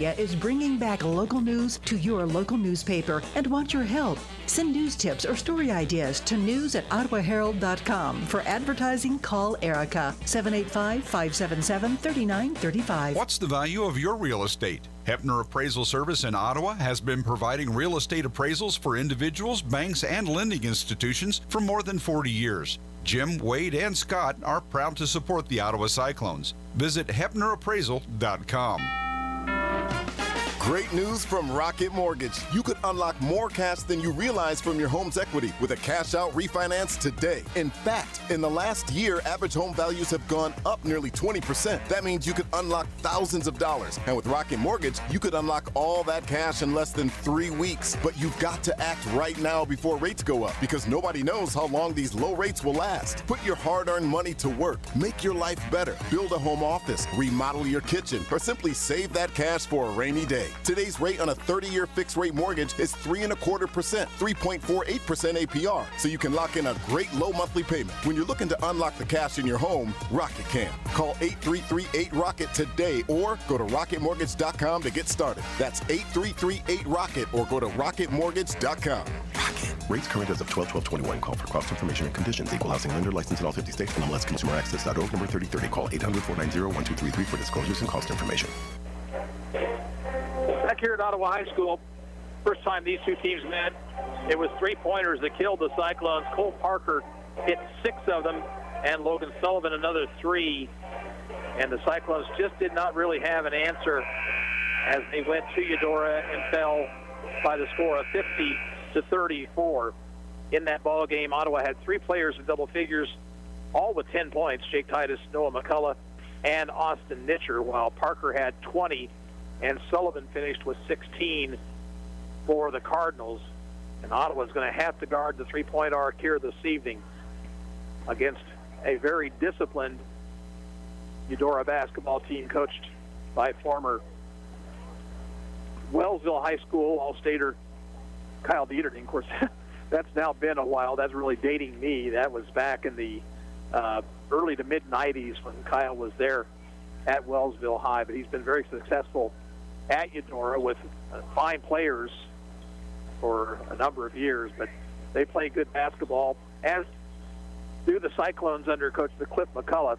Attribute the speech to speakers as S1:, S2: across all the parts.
S1: is bringing back local news to your local newspaper and want your help. Send news tips or story ideas to news@ottawaherald.com. For advertising, call Erica, 785-577-3935.
S2: What's the value of your real estate? Hepner Appraisal Service in Ottawa has been providing real estate appraisals for individuals, banks, and lending institutions for more than 40 years. Jim, Wade, and Scott are proud to support the Ottawa Cyclones. Visit HepnerAppraisal.com.
S3: Great news from Rocket Mortgage. You could unlock more cash than you realize from your home's equity with a cash-out refinance today. In fact, in the last year, average home values have gone up nearly 20%. That means you could unlock thousands of dollars. And with Rocket Mortgage, you could unlock all that cash in less than 3 weeks. But you've got to act right now before rates go up, because nobody knows how long these low rates will last. Put your hard-earned money to work. Make your life better. Build a home office, remodel your kitchen, or simply save that cash for a rainy day. Today's rate on a 30-year fixed-rate mortgage is 3.25%, 3.48% APR, so you can lock in a great low monthly payment. When you're looking to unlock the cash in your home, Rocket can. Call 833-8ROCKET today or go to rocketmortgage.com to get started. That's 833-8ROCKET or go to rocketmortgage.com. Rocket.
S4: Rates current as of 12/12/21. Call for cost information and conditions. Equal housing lender licensed in all 50 states. NMLSconsumeraccess.org number 3030. Call 800-490-1233 for disclosures and cost information.
S5: Back here at Ottawa High School, first time these two teams met, it was three-pointers that killed the Cyclones. Cole Parker hit 6 of them, and Logan Sullivan another 3. And the Cyclones just did not really have an answer as they went to Eudora and fell by the score of 50-34. In that ball game, Ottawa had 3 players in double figures, all with 10 points: Jake Titus, Noah McCullough, and Austin Nitcher, while Parker had 20. And Sullivan finished with 16 for the Cardinals. And Ottawa's going to have to guard the three-point arc here this evening against a very disciplined Eudora basketball team coached by former Wellsville High School All-Stater Kyle Dieterding. Of course, that's now been a while. That's really dating me. That was back in the early to mid-'90s when Kyle was there at Wellsville High. But he's been very successful at Eudora with fine players for a number of years, but they play good basketball, as do the Cyclones under Coach Cliff McCullough.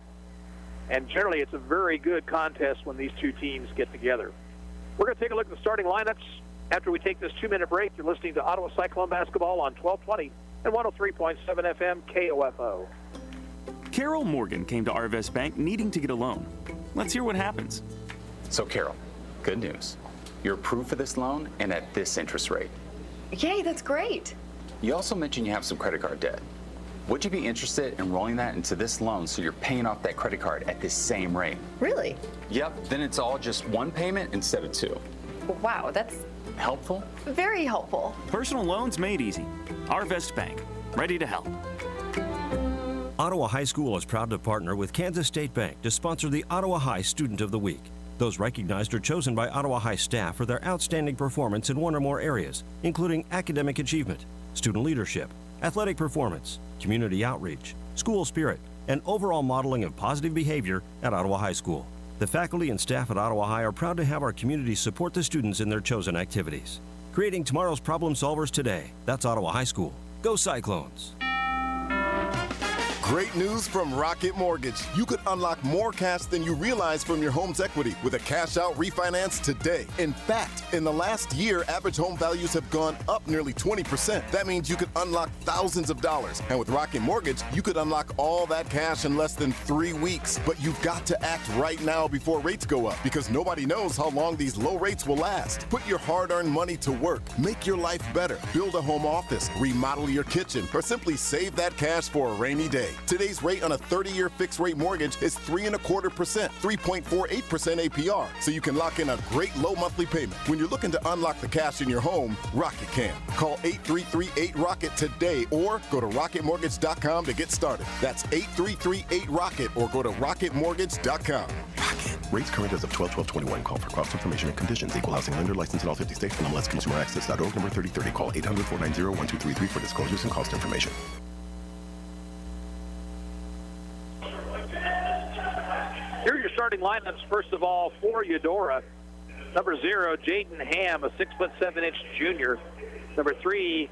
S5: And generally, it's a very good contest when these two teams get together. We're going to take a look at the starting lineups after we take this 2-minute break. You're listening to Ottawa Cyclone basketball on 1220 and 103.7 FM KOFO.
S6: Carol Morgan came to Arvest Bank needing to get a loan. Let's hear what happens.
S7: So, Carol, good news. You're approved for this loan and at this interest rate.
S8: Yay, that's great.
S7: You also mentioned you have some credit card debt. Would you be interested in rolling that into this loan so you're paying off that credit card at this same rate?
S8: Really?
S7: Yep, then it's all just one payment instead of 2.
S8: Wow, that's
S7: helpful?
S8: Very helpful.
S6: Personal loans made easy. Arvest Bank, ready to help.
S9: Ottawa High School is proud to partner with Kansas State Bank to sponsor the Ottawa High Student of the Week. Those recognized are chosen by Ottawa High staff for their outstanding performance in one or more areas, including academic achievement, student leadership, athletic performance, community outreach, school spirit, and overall modeling of positive behavior at Ottawa High School. The faculty and staff at Ottawa High are proud to have our community support the students in their chosen activities. Creating tomorrow's problem solvers today. That's Ottawa High School. Go Cyclones!
S3: Great news from Rocket Mortgage. You could unlock more cash than you realize from your home's equity with a cash-out refinance today. In fact, in the last year, average home values have gone up nearly 20%. That means you could unlock thousands of dollars. And with Rocket Mortgage, you could unlock all that cash in less than 3 weeks. But you've got to act right now before rates go up, because nobody knows how long these low rates will last. Put your hard-earned money to work. Make your life better. Build a home office, remodel your kitchen, or simply save that cash for a rainy day. Today's rate on a 30-year fixed-rate mortgage is 3.25%, 3.48% APR, so you can lock in a great low monthly payment. When you're looking to unlock the cash in your home, Rocket can. Call 833-8ROCKET today or go to rocketmortgage.com to get started. That's 833-8ROCKET or go to rocketmortgage.com. Rocket.
S4: Rates current as of 12/12/21. Call for cost information and conditions. Equal housing lender licensed in all 50 states. NMLSconsumeraccess.org number 3030. Call 800-490-1233 for disclosures and cost information.
S5: Here are your starting lineups, first of all, for Eudora. Number 0, Jaden Ham, a 6'7" junior. Number 3,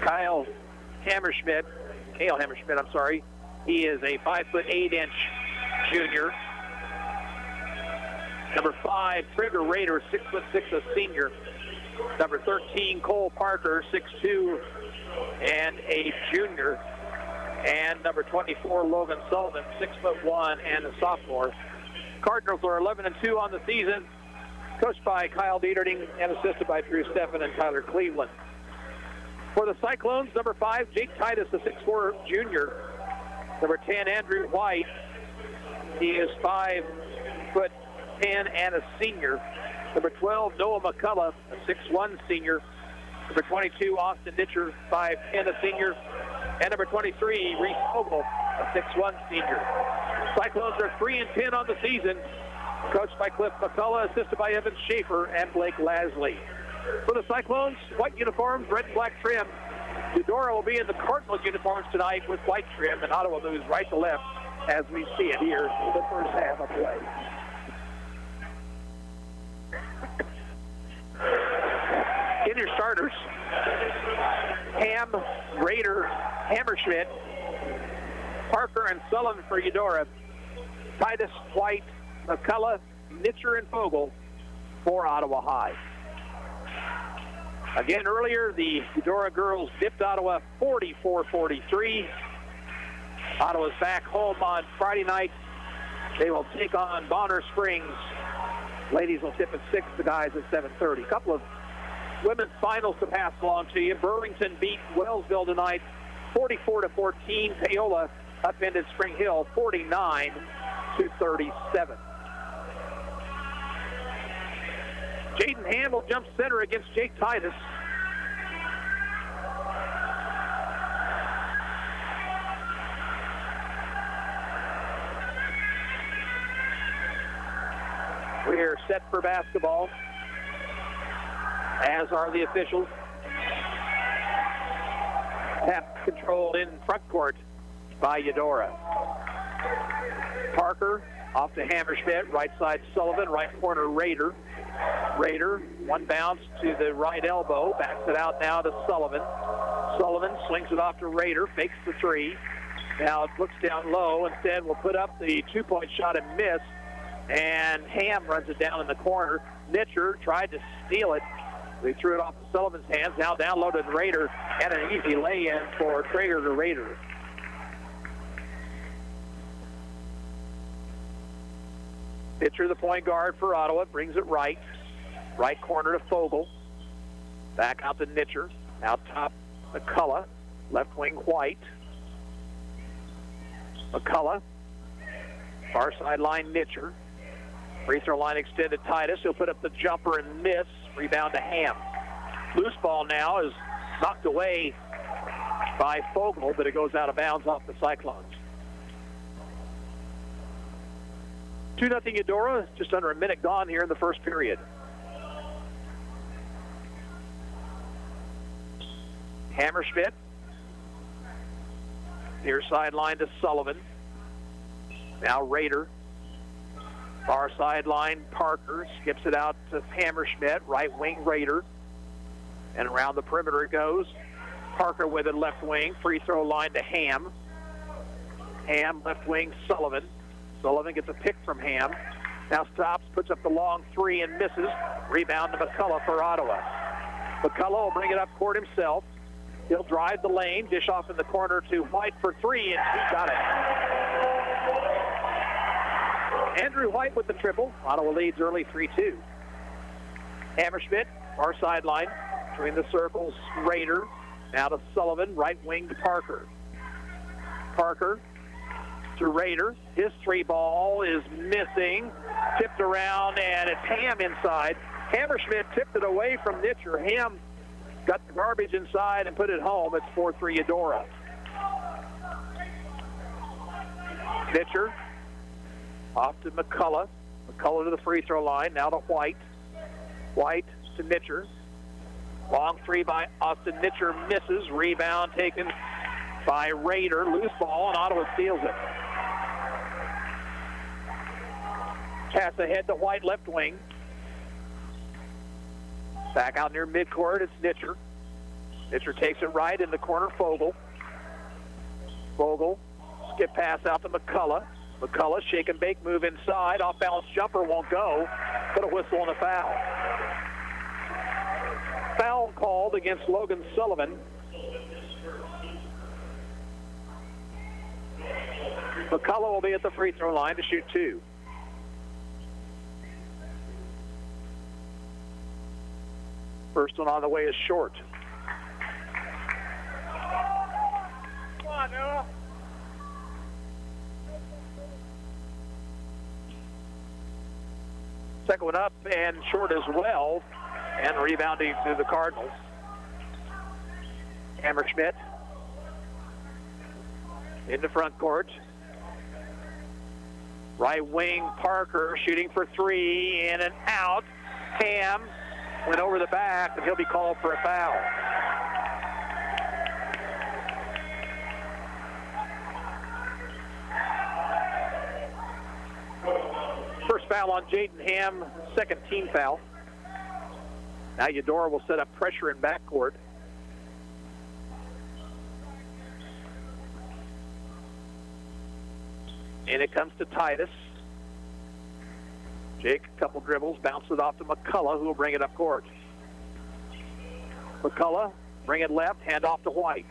S5: Kale Hammerschmidt, I'm sorry. He is a 5'8" junior. Number 5, Trigger Raider, 6'6", a senior. Number 13, Cole Parker, 6'2", and a junior. And number 24, Logan Sullivan, 6'1", and a sophomore. Cardinals are 11-2 on the season, coached by Kyle Dieterding and assisted by Drew Steffen and Tyler Cleveland. For the Cyclones, number 5, Jake Titus, a 6'4" junior. Number 10, Andrew White. He is 5'10" and a senior. Number 12, Noah McCullough, a 6'1" senior. Number 22, Austin Ditcher, 5'10", a senior. And number 23, Reese Fogel, a 6'1" senior. Cyclones are 3-10 on the season, coached by Cliff McCullough, assisted by Evan Schaefer and Blake Lasley. For the Cyclones, white uniforms, red and black trim. Eudora will be in the Cardinals uniforms tonight with white trim, and Ottawa moves right to left as we see it here in the first half of play. In your starters, Ham, Raider, Hammerschmidt, Parker, and Sullivan for Eudora. Titus, White, McCullough, Nitcher, and Fogel for Ottawa High. Again, earlier, the Eudora girls dipped Ottawa 44-43. Ottawa's back home on Friday night. They will take on Bonner Springs. Ladies will tip at 6, the guys at 7:30. A couple of women's finals to pass along to you. Burlington beat Wellsville tonight 44-14. Paola upended Spring Hill 49-37. Jaden Ham will jump center against Jake Titus. We are set for basketball, as are the officials. Tap controlled in front court by Eudora. Parker off to Hammerschmidt, right side Sullivan, right corner Raider. Raider, one bounce to the right elbow, backs it out now to Sullivan. Sullivan swings it off to Raider, fakes the three. Now it looks down low. Instead, will put up the two-point shot and miss. And Ham runs it down in the corner. Nitcher tried to steal it. They threw it off to Sullivan's hands. Now downloaded Raider, and an easy lay-in for Traeger to Raider. Pitcher, the point guard for Ottawa, brings it right. Right corner to Fogel. Back out to Nitcher. Out top, McCullough. Left wing, White. McCullough. Far sideline, Nitcher. Free throw line extended Titus. He'll put up the jumper and miss. Rebound to Ham. Loose ball now is knocked away by Fogel, but it goes out of bounds off the Cyclones. 2-0 Eudora, just under a minute gone here in the first period. Hammerschmidt. Near sideline to Sullivan. Now Raider. Far sideline, Parker skips it out to Hammerschmidt, right wing Raider. And around the perimeter it goes. Parker with it left wing, free throw line to Ham. Ham left wing, Sullivan. Sullivan gets a pick from Ham. Now stops, puts up the long three and misses. Rebound to McCullough for Ottawa. McCullough will bring it up court himself. He'll drive the lane, dish off in the corner to White for three, and he got it. Andrew White with the triple. Ottawa leads early 3-2. Hammerschmidt, far sideline, between the circles, Raider. Now to Sullivan, right wing to Parker. Parker to Raider. His three ball is missing. Tipped around, and it's Ham inside. Hammerschmidt tipped it away from Nitcher. Ham got the garbage inside and put it home. It's 4-3 Eudora. Nitcher off to McCullough. McCullough to the free throw line. Now to White. White to Nitcher. Long three by Austin Nitcher misses. Rebound taken by Raider. Loose ball, and Ottawa steals it. Pass ahead to White, left wing. Back out near midcourt, it's Nitcher. Nitcher takes it right in the corner, Fogel. Fogel, skip pass out to McCullough. McCullough, shake and bake move inside. Off-balance jumper won't go. Put a whistle and a foul. Foul called against Logan Sullivan. McCullough will be at the free throw line to shoot 2. First one on the way is short. Come on, Noah. Second one up and short as well, and rebounding to the Cardinals. Hammerschmidt in the front court. Right wing, Parker shooting for 3, in and out. Ham went over the back, and he'll be called for a foul. First foul on Jaden Ham, second team foul. Now Eudora will set up pressure in backcourt. And it comes to Titus. Jake, a couple dribbles, bounce it off to McCullough, who will bring it up court. McCullough, bring it left, hand off to White.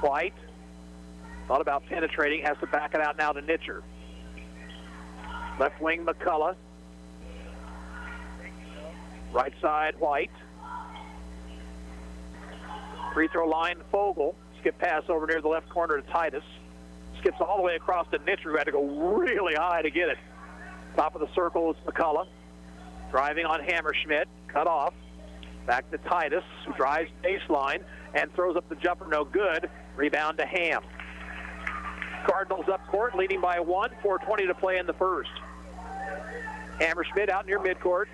S5: White, thought about penetrating, has to back it out now to Nitcher. Left wing, McCullough. Right side, White. Free throw line, Fogel. Skip pass over near the left corner to Titus. Skips all the way across to Nitcher, who had to go really high to get it. Top of the circle is McCullough. Driving on Hammerschmidt, cut off. Back to Titus, who drives baseline and throws up the jumper, no good. Rebound to Ham. Cardinals up court, leading by 1, 4:20 to play in the first. Hammerschmidt out near midcourt.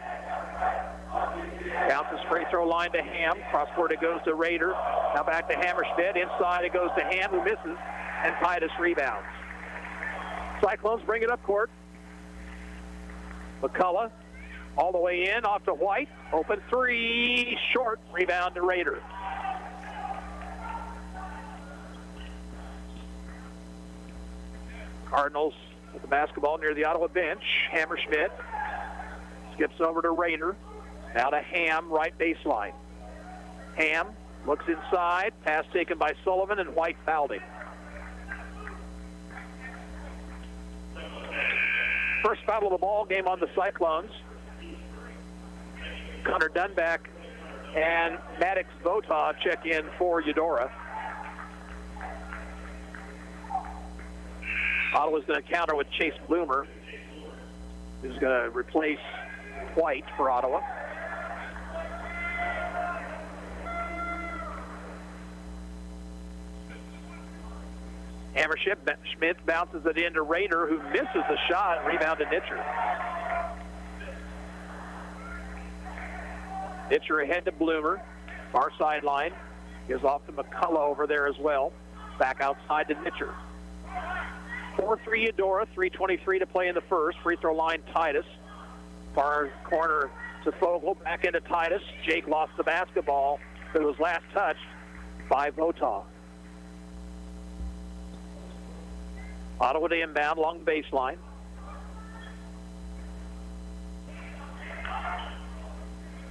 S5: Bounces free throw line to Ham. Cross court it goes to Rader. Now back to Hammerschmidt. Inside it goes to Ham, who misses, and Titus rebounds. Cyclones bring it up court. McCullough all the way in, off to White. Open 3, short. Rebound to Rader. Cardinals with the basketball near the Ottawa bench. Hammerschmidt skips over to Rader. Now to Ham, right baseline. Ham looks inside. Pass taken by Sullivan, and White fouled him. First foul of the ball game on the Cyclones. Connor Dunback and Maddox Vota check in for Eudora. Ottawa's going to counter with Chase Bloomer, who's going to replace White for Ottawa. Hammerschmidt bounces it into Rader, who misses the shot. Rebound to Nitcher. Nitcher ahead to Bloomer. Far sideline. Gives off to McCullough over there as well. Back outside to Nitcher. 4-3 Eudora, 3:23 to play in the first. Free throw line, Titus. Far corner to Fogel. Back into Titus. Jake lost the basketball, but it was last touched by Vota. Ottawa to inbound along the baseline.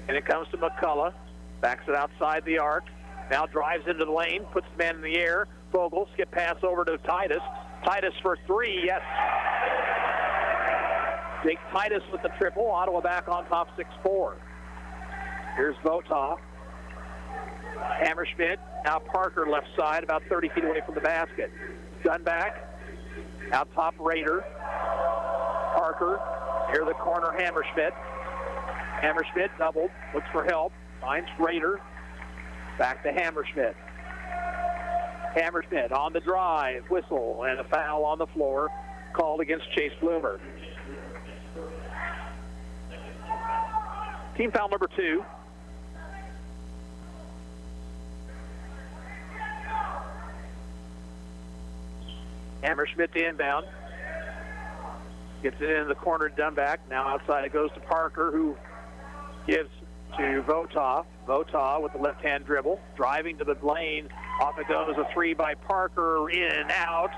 S5: And it comes to McCullough. Backs it outside the arc. Now drives into the lane. Puts the man in the air. Fogel, skip pass over to Titus. Titus for 3, yes. Jake Titus with the triple. Ottawa back on top 6-4. Here's Vota. Hammerschmidt. Now Parker left side, about 30 feet away from the basket. Dunback. Out top, Rader. Parker. Near the corner, Hammerschmidt. Hammerschmidt doubled. Looks for help. Finds Rader. Back to Hammerschmidt. Hammerschmidt on the drive. Whistle and a foul on the floor called against Chase Bloomer. Team foul number 2. Hammerschmidt to inbound. Gets it into the corner, Dunback. Now outside it goes to Parker, who gives to Votov. Votov with the left-hand dribble, driving to the lane. Off it goes, a three by Parker, in and out,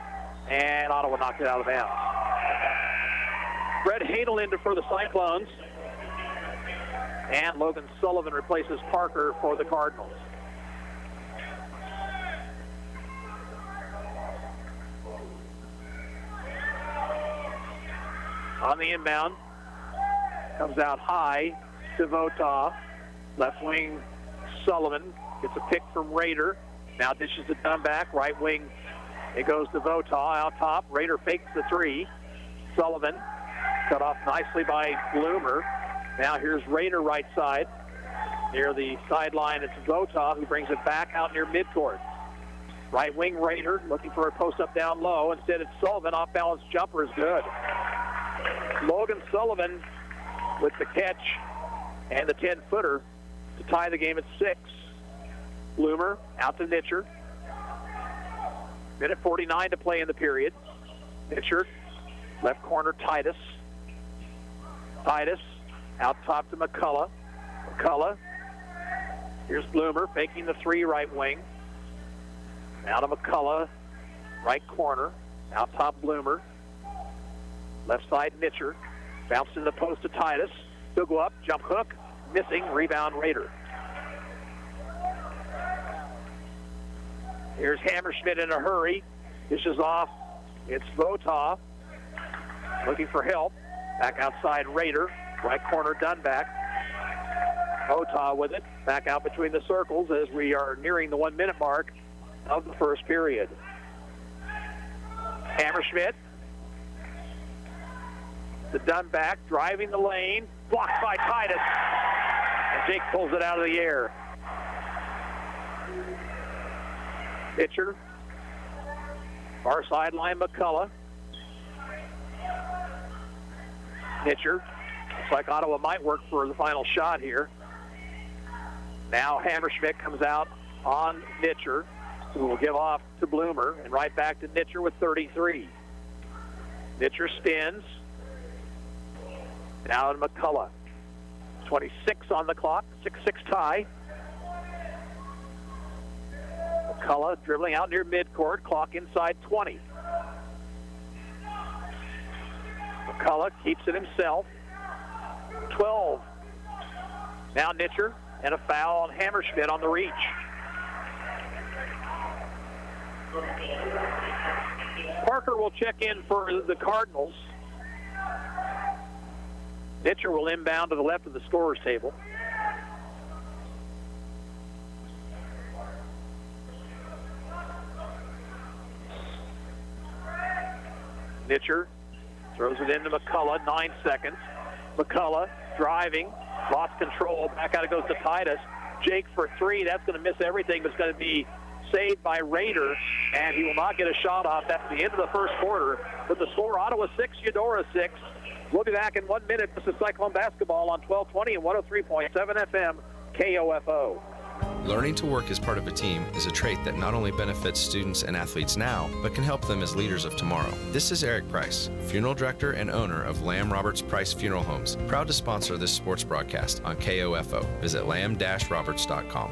S5: and Ottawa knocked it out of bounds. Brett Hadel in for the Cyclones, and Logan Sullivan replaces Parker for the Cardinals. On the inbound, comes out high to Votov. Left wing, Sullivan gets a pick from Rader. Now dishes it down back. Right wing, it goes to Votov out top. Rader fakes the three. Sullivan cut off nicely by Bloomer. Now here's Rader right side. Near the sideline, it's Votov who brings it back out near midcourt. Right wing Rader looking for a post-up down low. Instead it's Sullivan. Off-balance jumper is good. Logan Sullivan with the catch and the 10-footer to tie the game at 6. Bloomer out to Nitcher. Minute 49 to play in the period. Nitcher, left corner Titus. Titus out top to McCullough. McCullough. Here's Bloomer faking the three right wing. Now to McCullough, right corner. Out top Bloomer. Left side Nitcher. Bounce in the post to Titus. He'll go up, jump hook, missing, rebound Rader. Here's Hammerschmidt in a hurry. Dishes off. It's Votov looking for help. Back outside Rader. Right corner Dunback. Votov with it. Back out between the circles as we are nearing the 1 minute mark of the first period. Hammerschmidt. The Dunback driving the lane. Blocked by Titus. And Jake pulls it out of the air. Pitcher. Far sideline McCullough. Pitcher. Looks like Ottawa might work for the final shot here. Now Hammerschmidt comes out on Nitcher, who will give off to Bloomer, and right back to Nitcher with 33. Nitcher spins. Now to McCullough. 26 on the clock, 6-6 tie. McCullough dribbling out near midcourt, clock inside 20. McCullough keeps it himself. 12. Now Nitcher, and a foul on Hammerschmidt on the reach. Parker will check in for the Cardinals. Nitcher will inbound to the left of the scorer's table. Nitcher throws it into McCullough, 9 seconds. McCullough driving, lost control, back out it goes to Titus. Jake for three, that's going to miss everything, but it's going to be saved by Rader, and he will not get a shot off. That's the end of the first quarter. With the score, Ottawa 6, Eudora 6. We'll be back in 1 minute. This is Cyclone Basketball on 1220 and 103.7 FM, KOFO.
S10: Learning to work as part of a team is a trait that not only benefits students and athletes now, but can help them as leaders of tomorrow. This is Eric Price, funeral director and owner of Lamb Roberts Price Funeral Homes, proud to sponsor this sports broadcast on KOFO. Visit lamb-roberts.com.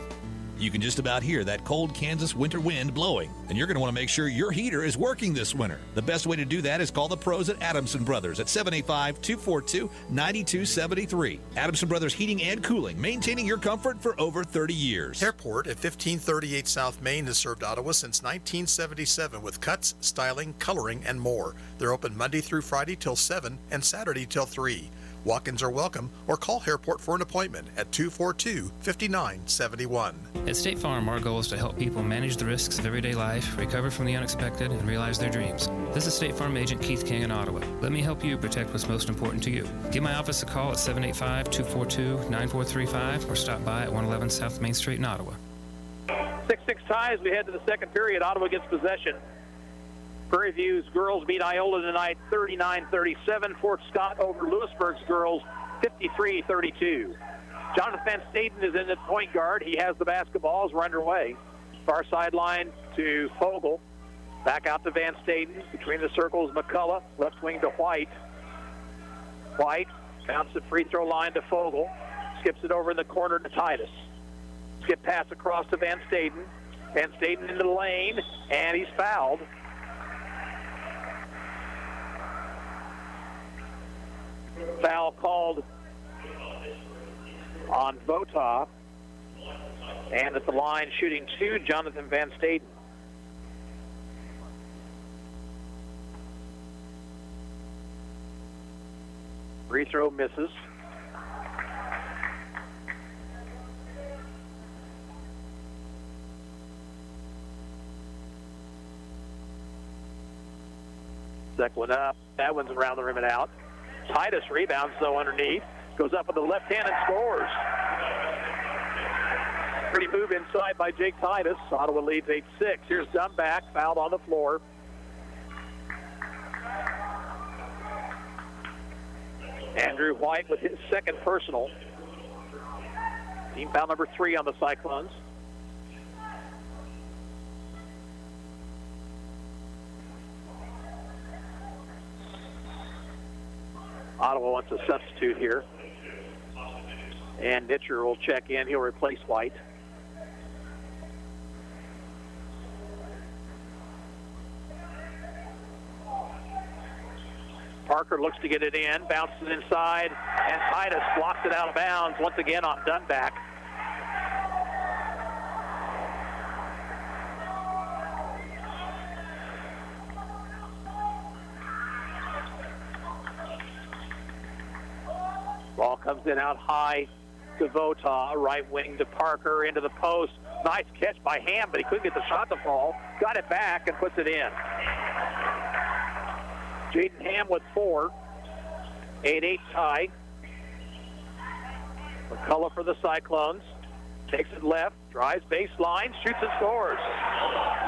S11: You can just about hear that cold Kansas winter wind blowing, and you're going to want to make sure your heater is working this winter. The best way to do that is call the pros at Adamson Brothers at 785-242-9273. Adamson Brothers Heating and Cooling, maintaining your comfort for over 30 years.
S12: Airport at 1538 South Main has served Ottawa since 1977 with cuts, styling, coloring, and more. They're open Monday through Friday till 7 and Saturday till 3. Walk-ins are welcome, or call Airport for an appointment at 242-5971.
S13: At State Farm, our goal is to help people manage the risks of everyday life, recover from the unexpected, and realize their dreams. This is State Farm Agent Keith King in Ottawa. Let me help you protect what's most important to you. Give my office a call at 785-242-9435 or stop by at 111 South Main Street in Ottawa.
S5: 6-6 ties. We head to the second period. Ottawa gets possession. Prairie View's girls beat Iola tonight 39-37. Fort Scott over Lewisburg's girls 53-32. Jonathan Van Staden is in the point guard. He has the basketballs. We're underway. Far sideline to Fogel. Back out to Van Staden. Between the circles, McCullough. Left wing to White. White bounces the free throw line to Fogel. Skips it over in the corner to Titus. Skip pass across to Van Staden. Van Staden into the lane, and he's fouled. Foul called on Vota. And at the line, shooting 2, Jonathan Van Staden. Free throw misses. Second one up. That one's around the rim and out. Titus rebounds, though, underneath. Goes up with the left hand and scores. Pretty move inside by Jake Titus. Ottawa leads 8-6. Here's Dunback, fouled on the floor. Andrew White with his second personal. Team foul number 3 on the Cyclones. Ottawa wants a substitute here. And Nitcher will check in. He'll replace White. Parker looks to get it in, bounces inside, and Titus blocks it out of bounds once again on Dunback. Ball comes in out high to Vota, right wing to Parker, into the post. Nice catch by Ham, but he couldn't get the shot to fall. Got it back and puts it in. Jaden Ham with 4. 8-8 tie. McCullough for the Cyclones. Takes it left, drives baseline, shoots and scores.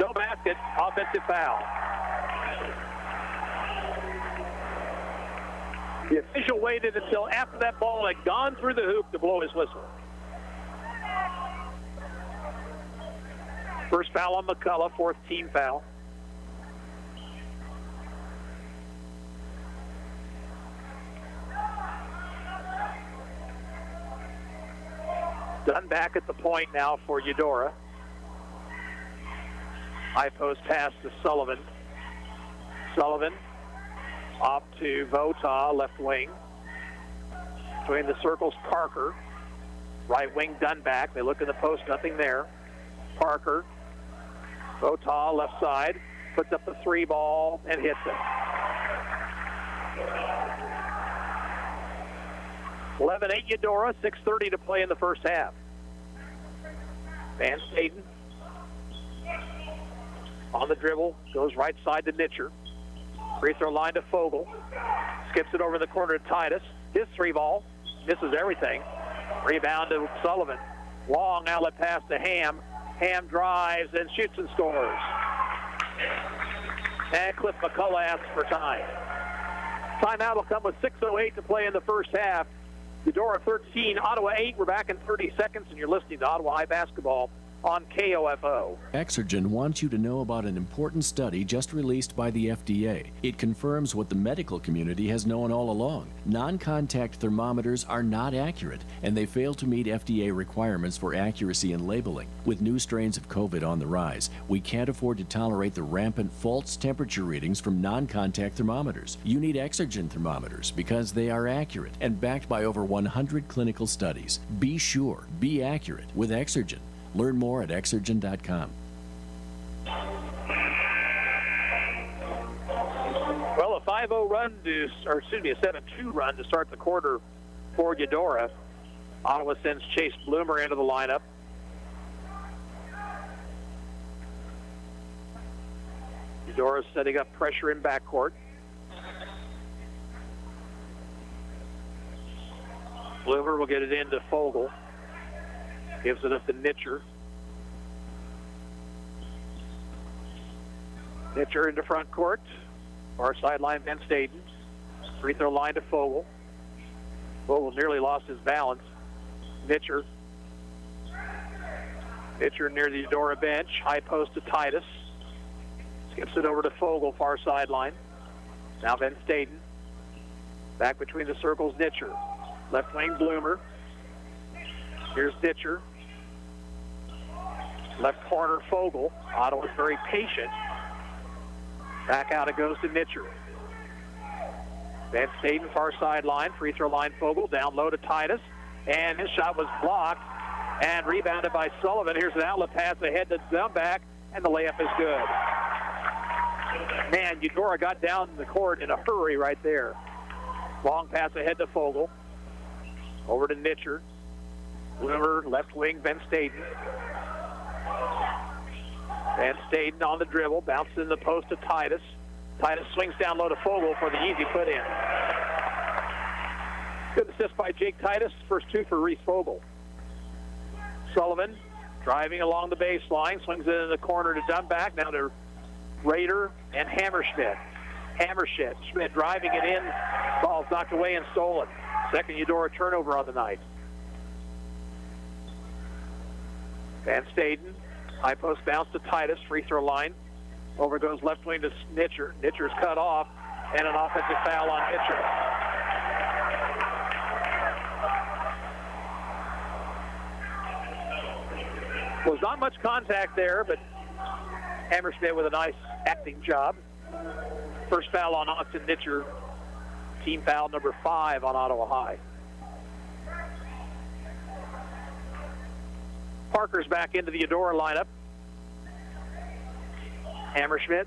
S5: No basket, offensive foul. The official waited until after that ball had gone through the hoop to blow his whistle. First foul on McCullough, 4th team foul. Dunback at the point now for Eudora. High post pass to Sullivan. Sullivan off to Vota, left wing. Between the circles, Parker. Right wing, Dunback. They look in the post, nothing there. Parker. Vota, left side. Puts up the 3 ball and hits it. 11-8 Eudora, 6:30 to play in the first half. Van Staden on the dribble, goes right side to Nitcher. Free throw line to Fogle. Skips it over the corner to Titus. His 3 ball, misses everything. Rebound to Sullivan. Long outlet pass to Ham. Ham drives and shoots and scores. And Cliff McCullough asks for time. Timeout will come with 6:08 to play in the first half. Eudora 13, Ottawa 8. We're back in 30 seconds, and you're listening to Ottawa High Basketball on KOFO.
S14: Exergen wants you to know about an important study just released by the FDA. It confirms what the medical community has known all along. Non-contact thermometers are not accurate, and they fail to meet FDA requirements for accuracy in labeling. With new strains of COVID on the rise, we can't afford to tolerate the rampant false temperature readings from non-contact thermometers. You need Exergen thermometers because they are accurate and backed by over 100 clinical studies. Be sure, be accurate with Exergen. Learn more at Exergen.com.
S5: Well, a 5-0 run to, or excuse me, a 7-2 run to start the quarter for Eudora. Ottawa sends Chase Bloomer into the lineup. Eudora setting up pressure in backcourt. Bloomer will get it into Fogle. Gives it up to Nitcher. Nitcher into front court. Far sideline, Van Staden. Free throw line to Fogle. Fogle nearly lost his balance. Nitcher. Nitcher near the Eudora bench. High post to Titus. Skips it over to Fogle, far sideline. Now Van Staden. Back between the circles, Nitcher. Left wing, Bloomer. Here's Ditcher. Left corner, Fogel. Ottawa's very patient. Back out it goes to Nitcher. Van Staden, far sideline, free throw line, Fogel. Down low to Titus. And his shot was blocked and rebounded by Sullivan. Here's an outlet pass ahead to Dumback, and the layup is good. Man, Eudora got down the court in a hurry right there. Long pass ahead to Fogel. Over to Nitcher. Bloomer, left wing, Van Staden. Van Staden on the dribble, bounces in the post to Titus. Titus swings down low to Fogel for the easy put in. Good assist by Jake Titus, first two for Reese Fogel. Sullivan driving along the baseline, swings it in the corner to Dumback, now to Rader and Hammerschmidt. Schmidt driving it in, ball's knocked away and stolen. Second Eudora turnover on the night. Van Staden, high post bounce to Titus, free throw line. Over goes left wing to Nitcher. Nitcher's cut off, and an offensive foul on Nitcher. Was not much contact there, but Hammerschmidt with a nice acting job. First foul on Austin Nitcher. Team foul number 5 on Ottawa High. Parker's back into the Eudora lineup. Hammerschmidt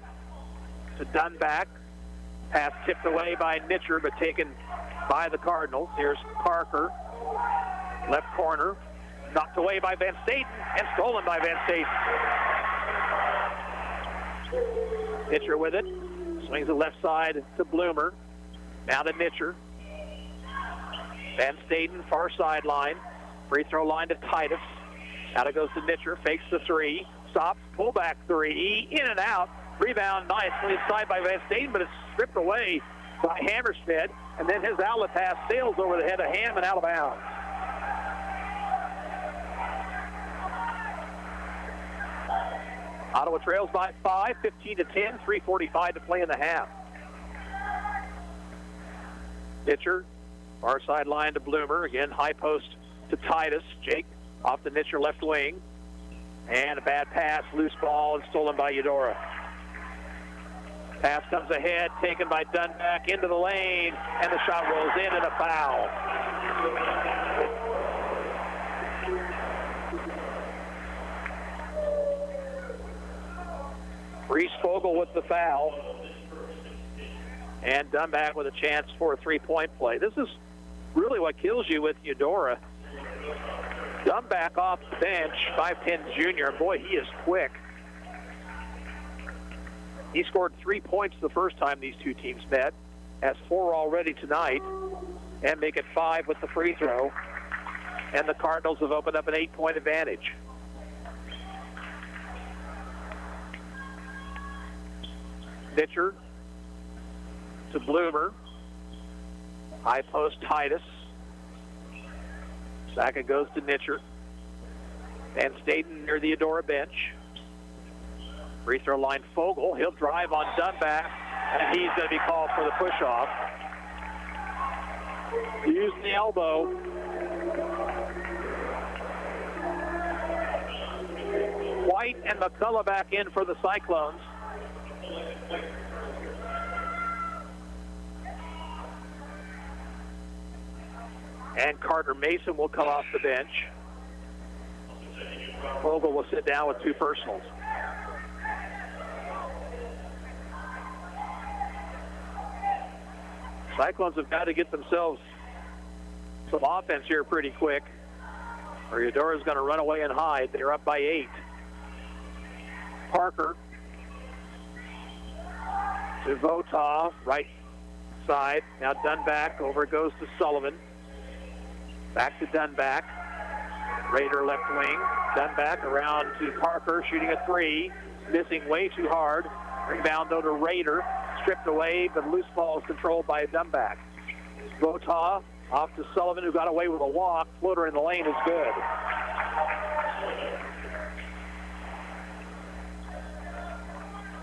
S5: to Dunback. Pass tipped away by Nitcher, but taken by the Cardinals. Here's Parker. Left corner. Knocked away by Van Staten and stolen by Van Staten. Nitcher with it. Swings the left side to Bloomer. Now to Nitcher. Van Staten, far sideline. Free throw line to Titus. Out it goes to Nitcher. Fakes the three. Stops. Pullback three. In and out. Rebound nicely inside by Van Staten, but it's stripped away by Hammerschmidt. And then his outlet pass sails over the head of Ham and out of bounds. Ottawa trails by 5, 15-10, 3:45 to play in the half. Nitcher, far sideline to Bloomer. Again, high post to Titus. Jake off the Nitcher left wing. And a bad pass, loose ball, and stolen by Eudora. Pass comes ahead, taken by Dunback into the lane, and the shot rolls in and a foul. Reese Fogel with the foul. And Dunback with a chance for a three-point play. This is really what kills you with Eudora. Dunback off the bench, 5'10 junior. Boy, he is quick. He scored 3 points the first time these two teams met. Has 4 already tonight. And make it 5 with the free throw. And the Cardinals have opened up an 8-point advantage. Nitcher to Bloomer. High post Titus. Back it goes to Nitcher. Van Staten near the Eudora bench. Free throw line Fogel. He'll drive on Dunback, and he's going to be called for the push-off. Use the elbow. White and McCullough back in for the Cyclones. And Carter Mason will come off the bench. Fogel will sit down with 2 personals. Cyclones have got to get themselves some offense here pretty quick, or Eudora's going to run away and hide. They're up by 8. Parker to Votov, right side. Now Dunback, over it goes to Sullivan. Back to Dunback. Rader left wing. Dunback around to Parker, shooting a 3. Missing way too hard. Rebound though to Rader. Stripped away, but loose ball is controlled by Dunback. Votov off to Sullivan, who got away with a walk. Floater in the lane is good.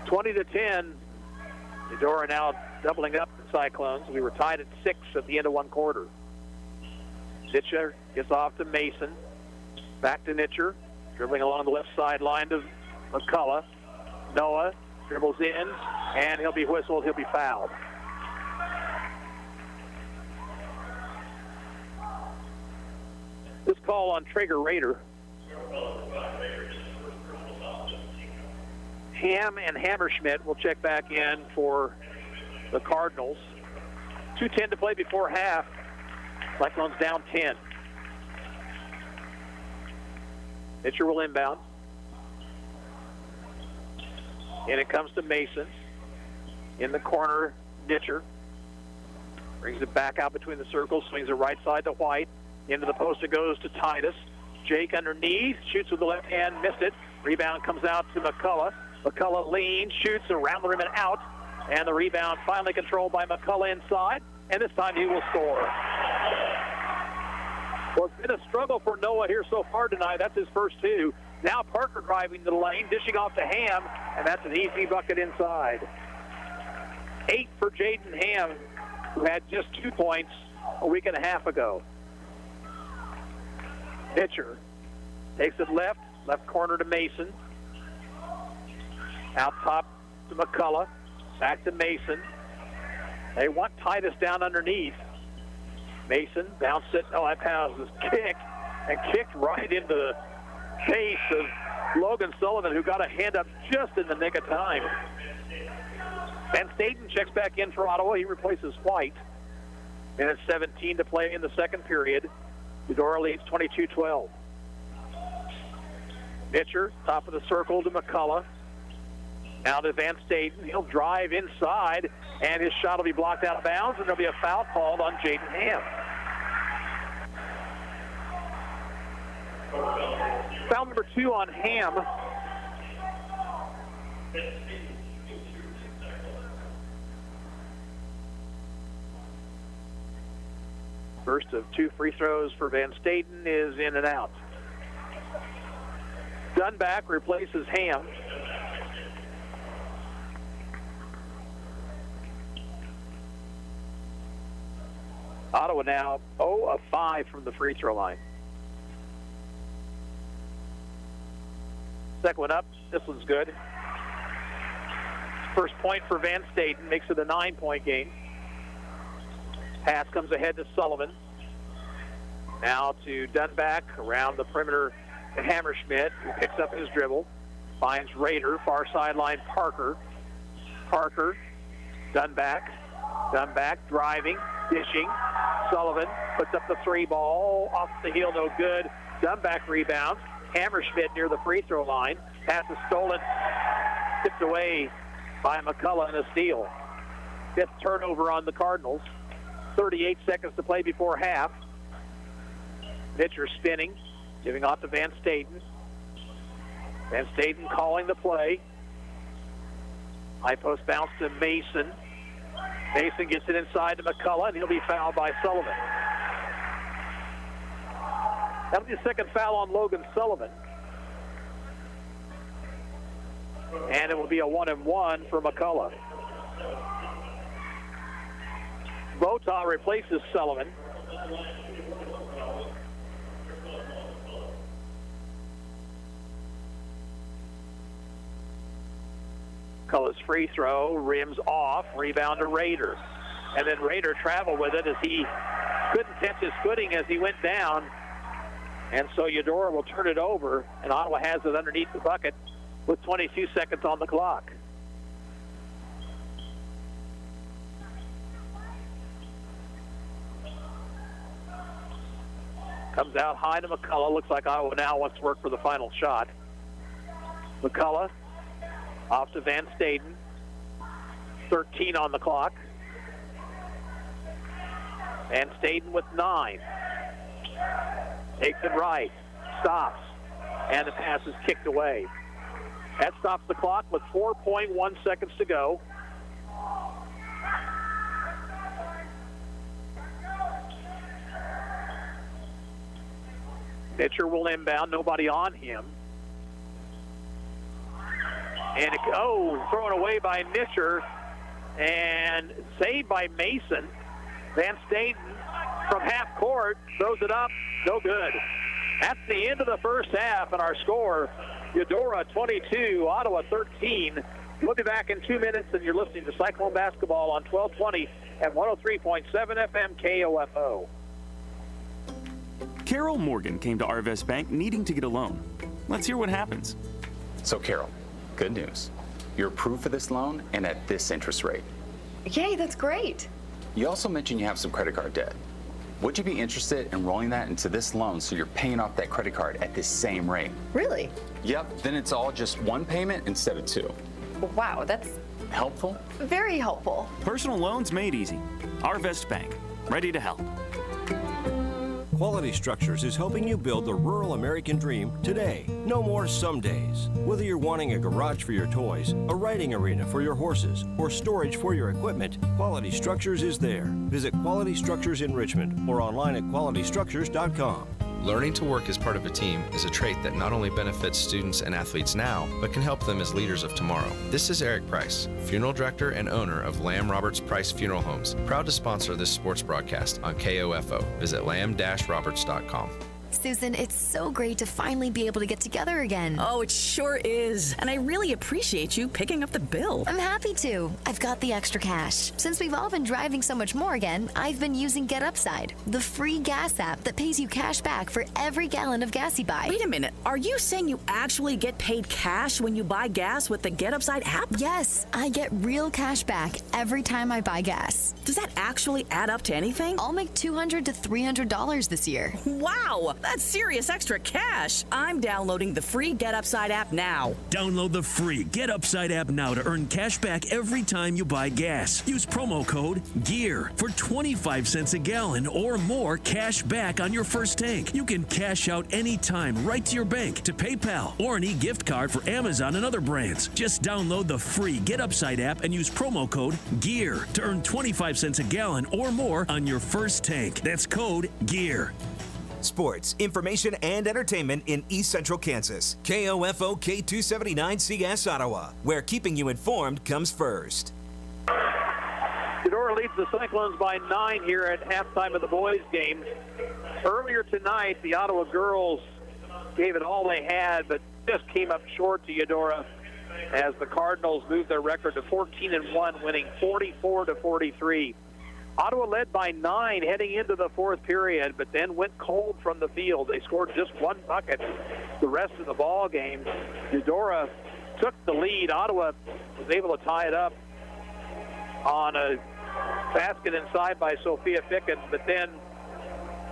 S5: (20-10). Eudora now doubling up the Cyclones. We were tied at 6 at the end of one quarter. Ditcher gets off to Mason. Back to Nitcher, dribbling along the left sideline to McCullough. Noah dribbles in, and he'll be whistled. He'll be fouled. This call on Traeger Raider. Ham and Hammerschmidt will check back in for the Cardinals. 2:10 to play before half. Cyclone's down 10. Pitcher will inbound. And it comes to Mason. In the corner, Nitcher. Brings it back out between the circles, swings it right side to White. Into the post it goes to Titus. Jake underneath, shoots with the left hand, missed it. Rebound comes out to McCullough. McCullough leans, shoots around the rim and out. And the rebound finally controlled by McCullough inside. And this time he will score. Well, it's been a struggle for Noah here so far tonight. That's his first two. Now Parker driving to the lane, dishing off to Ham, and that's an easy bucket inside. 8 for Jaden Ham, who had just 2 points a week and a half ago. Pitcher takes it left corner to Mason. Out top to McCullough, back to Mason. They want Titus down underneath. Mason bounced it. Oh, that pass was kicked right into the face of Logan Sullivan, who got a hand up just in the nick of time. Van Staten checks back in for Ottawa. He replaces White. Minute 17 to play in the second period. Eudora leads 22-12. Nitcher, top of the circle to McCullough. Now to Van Staten. He'll drive inside, and his shot will be blocked out of bounds, and there'll be a foul called on Jaden Ham. Foul number 2 on Ham. First of 2 free throws for Van Staten is in and out. Dunback replaces Ham. Ottawa now 0 of 5 from the free throw line. Second one up. This one's good. First point for Van Staten makes it a 9-point game. Pass comes ahead to Sullivan. Now to Dunback around the perimeter to Hammerschmidt, who picks up his dribble. Finds Raider, far sideline Parker. Parker, Dunback driving, dishing. Sullivan puts up the 3 ball, off the heel, no good. Dunback rebounds. Hammerschmidt near the free throw line. Pass is stolen, tipped away by McCullough and a steal. 5th turnover on the Cardinals. 38 seconds to play before half. Pitcher spinning, giving off to Van Staten. Van Staten calling the play. High post bounce to Mason. Mason gets it inside to McCullough, and he'll be fouled by Sullivan. That'll be the second foul on Logan Sullivan. And it will be a 1-and-1 for McCullough. Bota replaces Sullivan. McCullough's free throw, rims off, rebound to Raider. And then Raider traveled with it as he couldn't catch his footing as he went down. And so Eudora will turn it over, and Ottawa has it underneath the bucket with 22 seconds on the clock. Comes out high to McCullough. Looks like Ottawa now wants to work for the final shot. McCullough off to Van Staten. 13 on the clock. Van Staten with 9. Takes it right. Stops. And the pass is kicked away. That stops the clock with 4.1 seconds to go. Pitcher will inbound. Nobody on him. And thrown away by Nitcher. And saved by Mason. Van Staten from half court throws it up. No good. That's the end of the first half, and our score, Eudora 22, Ottawa 13. We'll be back in 2 minutes, and you're listening to Cyclone Basketball on 1220 at 103.7 FM KOFO.
S6: Carol Morgan came to Arvest Bank needing to get a loan. Let's hear what happens.
S7: So, Carol, good news. You're approved for this loan and at this interest rate.
S8: Yay, that's great.
S7: You also mentioned you have some credit card debt. Would you be interested in rolling that into this loan so you're paying off that credit card at this same rate?
S8: Really?
S7: Yep, then it's all just one payment instead of two.
S8: Wow, that's
S7: helpful?
S8: Very helpful.
S6: Personal loans made easy. Arvest Bank, ready to help.
S9: Quality Structures is helping you build the rural American dream today. No more some days. Whether you're wanting a garage for your toys, a riding arena for your horses, or storage for your equipment, Quality Structures is there. Visit Quality Structures in Richmond or online at qualitystructures.com.
S10: Learning to work as part of a team is a trait that not only benefits students and athletes now, but can help them as leaders of tomorrow. This is Eric Price, Funeral Director and owner of Lamb Roberts Price Funeral Homes, proud to sponsor this sports broadcast on KOFO. Visit lamb-roberts.com.
S15: Susan, it's so great to finally be able to get together again.
S16: Oh, it sure is. And I really appreciate you picking up the bill.
S15: I'm happy to. I've got the extra cash. Since we've all been driving so much more again, I've been using Get Upside, the free gas app that pays you cash back for every gallon of gas you buy.
S16: Wait a minute. Are you saying you actually get paid cash when you buy gas with the Get Upside app?
S15: Yes, I get real cash back every time I buy gas.
S16: Does that actually add up to anything?
S15: I'll make $200 to $300 this year.
S16: Wow, that's serious extra cash. I'm downloading the free Get Upside app now.
S17: Download the free Get Upside app now to earn cash back every time you buy gas. Use promo code GEAR for 25 cents a gallon or more cash back on your first tank. You can cash out anytime right to your bank, to PayPal, or an e-gift card for Amazon and other brands. Just download the free Get Upside app and use promo code GEAR to earn 25 cents a gallon or more on your first tank. That's code GEAR.
S18: Sports, information, and entertainment in East Central Kansas. KOFO K279CS Ottawa, where keeping you informed comes first.
S5: Eudora leads the Cyclones by 9 here at halftime of the boys' game. Earlier tonight, the Ottawa girls gave it all they had, but just came up short to Eudora as the Cardinals moved their record to 14-1, winning 44-43. Ottawa led by 9 heading into the fourth period, but then went cold from the field. They scored just one bucket the rest of the ball game. Eudora took the lead. Ottawa was able to tie it up on a basket inside by Sophia Ficken, but then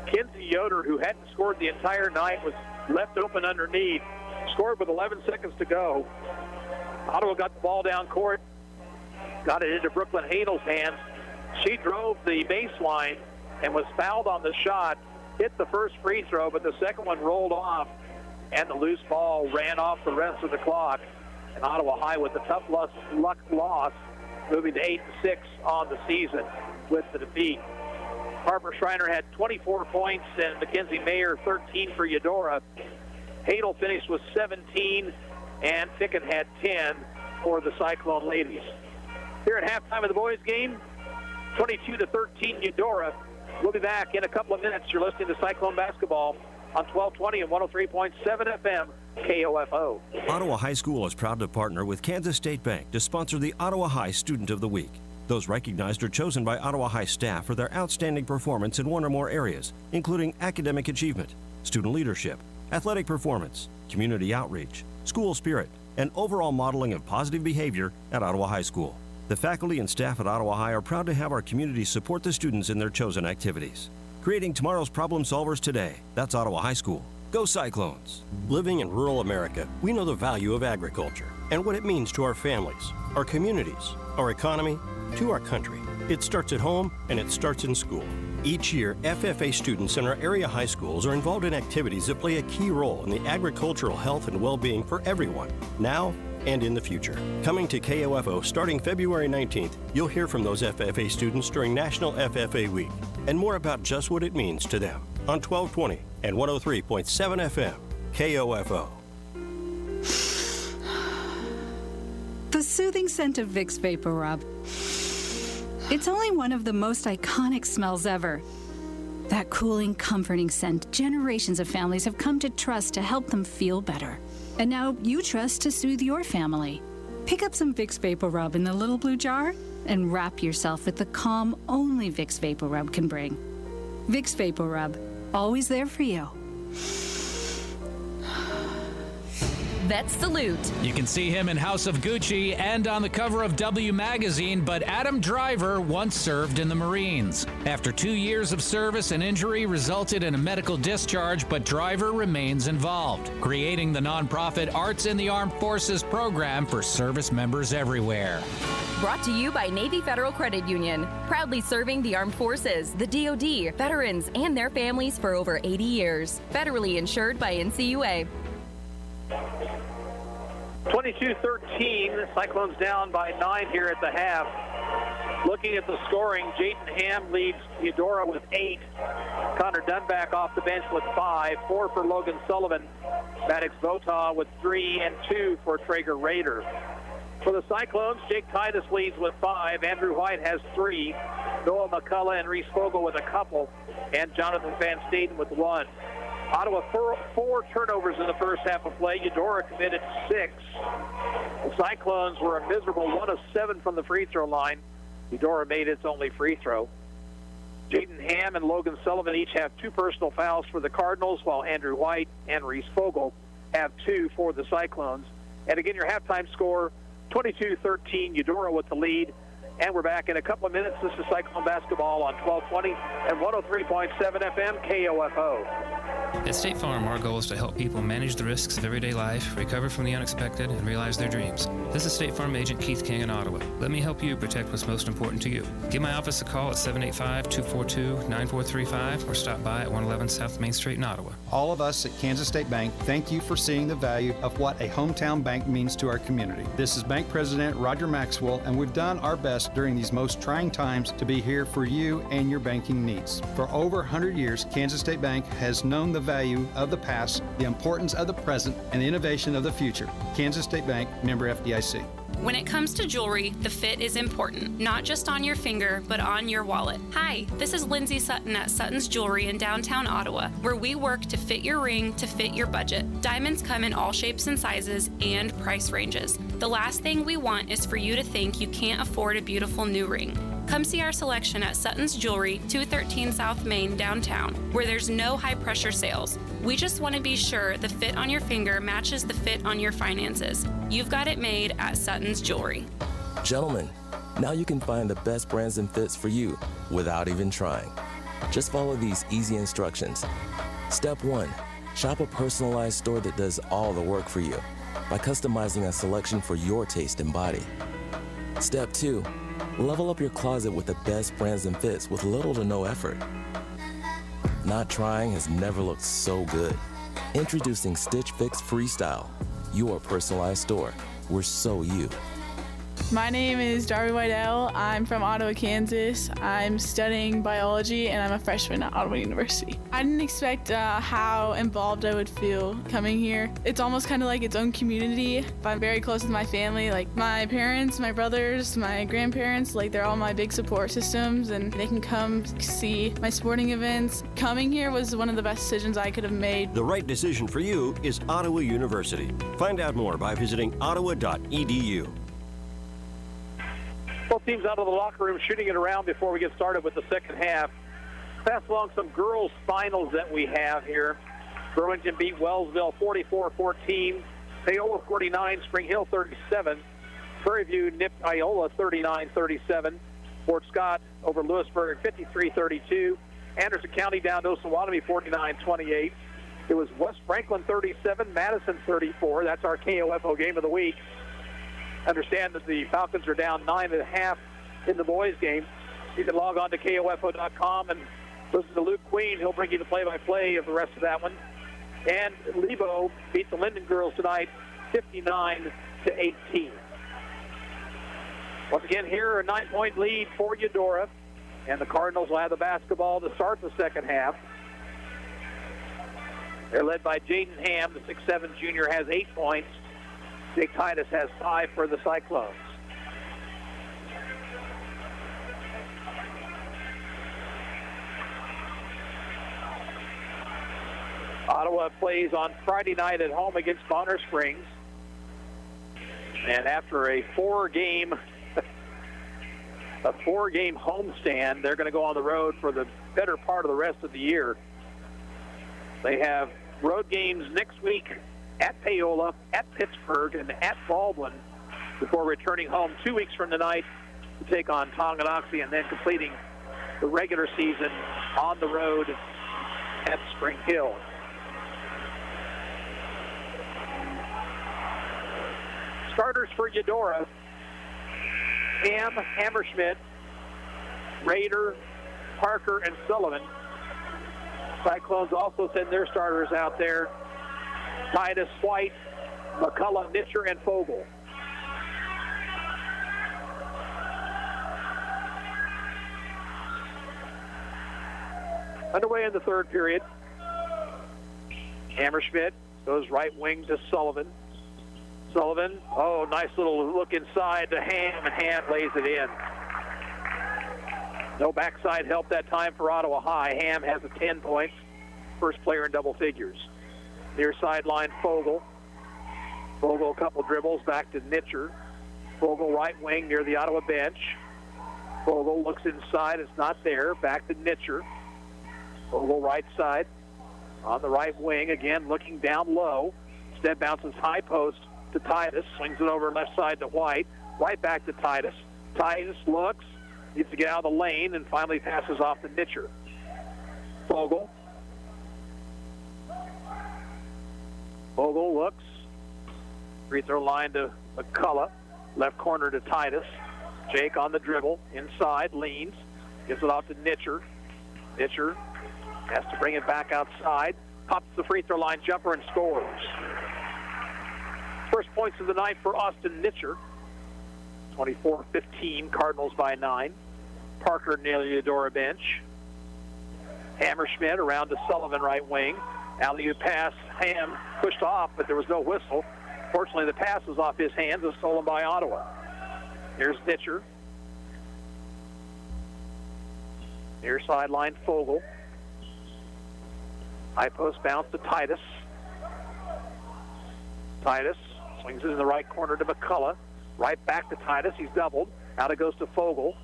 S5: Kinsey Yoder, who hadn't scored the entire night, was left open underneath, scored with 11 seconds to go. Ottawa got the ball down court, got it into Brooklyn Hadel's hands. She drove the baseline and was fouled on the shot, hit the first free throw, but the second one rolled off, and the loose ball ran off the rest of the clock. And Ottawa High with a tough luck loss, moving to 8-6 on the season with the defeat. Harper Schreiner had 24 points and Mackenzie Mayer 13 for Eudora. Hadel finished with 17, and Ficken had 10 for the Cyclone ladies. Here at halftime of the boys' game, 22-13 Eudora. We'll be back in a couple of minutes. You're listening to Cyclone Basketball on 1220 and 103.7 FM KOFO.
S9: Ottawa High School is proud to partner with Kansas State Bank to sponsor the Ottawa High Student of the Week. Those recognized are chosen by Ottawa High staff for their outstanding performance in one or more areas, including academic achievement, student leadership, athletic performance, community outreach, school spirit, and overall modeling of positive behavior at Ottawa High School. The faculty and staff at Ottawa High are proud to have our community support the students in their chosen activities. Creating tomorrow's problem solvers today. That's Ottawa High School. Go Cyclones! Living in rural America, we know the value of agriculture and what it means to our families, our communities, our economy, to our country. It starts at home and it starts in school. Each year, FFA students in our area high schools are involved in activities that play a key role in the agricultural health and well-being for everyone, now and in the future. Coming to KOFO starting February 19th, you'll hear from those FFA students during National FFA Week and more about just what it means to them on 1220 and 103.7 FM KOFO.
S19: The soothing scent of Vicks Vapor Rub. It's only one of the most iconic smells ever. That cooling, comforting scent generations of families have come to trust to help them feel better. And now you trust to soothe your family. Pick up some Vicks Vapor Rub in the little blue jar and wrap yourself with the calm only Vicks Vapor Rub can bring. Vicks Vapor Rub, always there for you.
S20: Vet Salute.
S21: You can see him in House of Gucci and on the cover of W Magazine, but Adam Driver once served in the Marines. After 2 years of service, an injury resulted in a medical discharge, but Driver remains involved, creating the nonprofit Arts in the Armed Forces program for service members everywhere.
S20: Brought to you by Navy Federal Credit Union, proudly serving the armed forces, the DoD, veterans, and their families for over 80 years. Federally insured by NCUA.
S5: 22-13, Cyclones down by 9 here at the half. Looking at the scoring, Jaden Ham leads Eudora with 8. Connor Dunback off the bench with 5. 4 for Logan Sullivan. Maddox Votaw with 3 and 2 for Traeger Raider. For the Cyclones, Jake Titus leads with 5. Andrew White has 3. Noah McCullough and Reese Fogel with a couple. And Jonathan Van Staden with 1. Ottawa 4 turnovers in the first half of play. Eudora committed 6. The Cyclones were a miserable 1 of 7 from the free throw line. Eudora made its only free throw. Jaden Ham and Logan Sullivan each have 2 personal fouls for the Cardinals, while Andrew White and Reese Fogel have 2 for the Cyclones. And again, your halftime score, 22-13, Eudora with the lead. And we're back in a couple of minutes. This is Cyclone Basketball on 1220 and 103.7 FM KOFO.
S13: At State Farm, our goal is to help people manage the risks of everyday life, recover from the unexpected, and realize their dreams. This is State Farm Agent Keith King in Ottawa. Let me help you protect what's most important to you. Give my office a call at 785-242-9435 or stop by at 111 South Main Street in Ottawa.
S22: All of us at Kansas State Bank thank you for seeing the value of what a hometown bank means to our community. This is Bank President Roger Maxwell, and we've done our best during these most trying times to be here for you and your banking needs. For over 100 years, Kansas State Bank has known the value of the past, the importance of the present, and the innovation of the future. Kansas State Bank, member FDIC.
S23: When it comes to jewelry, the fit is important, not just on your finger, but on your wallet. Hi, this is Lindsay Sutton at Sutton's Jewelry in downtown Ottawa, where we work to fit your ring to fit your budget. Diamonds come in all shapes and sizes and price ranges. The last thing we want is for you to think you can't afford a beautiful new ring. Come see our selection at Sutton's Jewelry, 213 South Main, downtown, where there's no high-pressure sales. We just want to be sure the fit on your finger matches the fit on your finances. You've got it made at Sutton's Jewelry.
S24: Gentlemen, now you can find the best brands and fits for you without even trying. Just follow these easy instructions. Step 1, shop a personalized store that does all the work for you by customizing a selection for your taste and body. Step 2, level up your closet with the best brands and fits with little to no effort. Not trying has never looked so good. Introducing Stitch Fix Freestyle, your personalized store. We're so you.
S25: My name is Darby Whitell. I'm from Ottawa, Kansas. I'm studying biology and I'm a freshman at Ottawa University. I didn't expect how involved I would feel coming here. It's almost kind of like its own community. I'm very close with my family, like my parents, my brothers, my grandparents, like they're all my big support systems and they can come see my sporting events. Coming here was one of the best decisions I could have made.
S9: The right decision for you is Ottawa University. Find out more by visiting ottawa.edu.
S5: Both teams out of the locker room shooting it around before we get started with the second half. Pass along some girls' finals that we have here. Burlington beat Wellsville 44-14. Paola 49, Spring Hill 37. Prairie View nipped Iola 39-37. Fort Scott over Lewisburg 53-32. Anderson County down to Osawatomie 49-28. It was West Franklin 37, Madison 34. That's our KOFO game of the week. Understand that the Falcons are down 9.5 in the boys' game. You can log on to KOFO.com and listen to Luke Queen. He'll bring you the play-by-play of the rest of that one. And Lebo beat the Linden girls tonight 59-18. Once again, here a 9-point lead for Eudora. And the Cardinals will have the basketball to start the second half. They're led by Jaden Ham. The 6'7 junior has 8 points. Jake Titus has 5 for the Cyclones. Ottawa plays on Friday night at home against Bonner Springs. And after a four-game homestand, they're going to go on the road for the better part of the rest of the year. They have road games next week at Paola, at Pittsburgh, and at Baldwin before returning home 2 weeks from tonight to take on Tonganoxie and then completing the regular season on the road at Spring Hill. Starters for Eudora: Hammerschmidt, Rader, Parker, and Sullivan. Cyclones also send their starters out there: Titus, White, McCullough, Nitcher, and Fogel. Underway in the third period. Hammerschmidt goes right wing to Sullivan. Sullivan, nice little look inside to Ham, and Ham lays it in. No backside help that time for Ottawa High. Ham has a 10 points, first player in double figures. Near sideline, Fogel. Fogel, a couple dribbles, back to Nitcher. Fogel right wing near the Ottawa bench. Fogel looks inside, it's not there, back to Nitcher. Fogel right side, on the right wing, again looking down low. Instead bounces high post to Titus, swings it over left side to White. White back to Titus. Titus looks, needs to get out of the lane, and finally passes off to Nitcher. Fogel. Fogel looks. Free throw line to McCullough. Left corner to Titus. Jake on the dribble. Inside, leans. Gives it off to Nitcher. Nitcher has to bring it back outside. Pops the free throw line jumper and scores. First points of the night for Austin Nitcher. 24-15, Cardinals by 9. Parker near the Eudora bench. Hammerschmidt around to Sullivan right wing. Alley-oop pass, Ham pushed off, but there was no whistle. Fortunately, the pass was off his hands and stolen by Ottawa. Here's Nitcher. Near sideline, Fogel. High post bounce to Titus. Titus swings it in the right corner to McCullough. Right back to Titus. He's doubled. Out it goes to Fogel.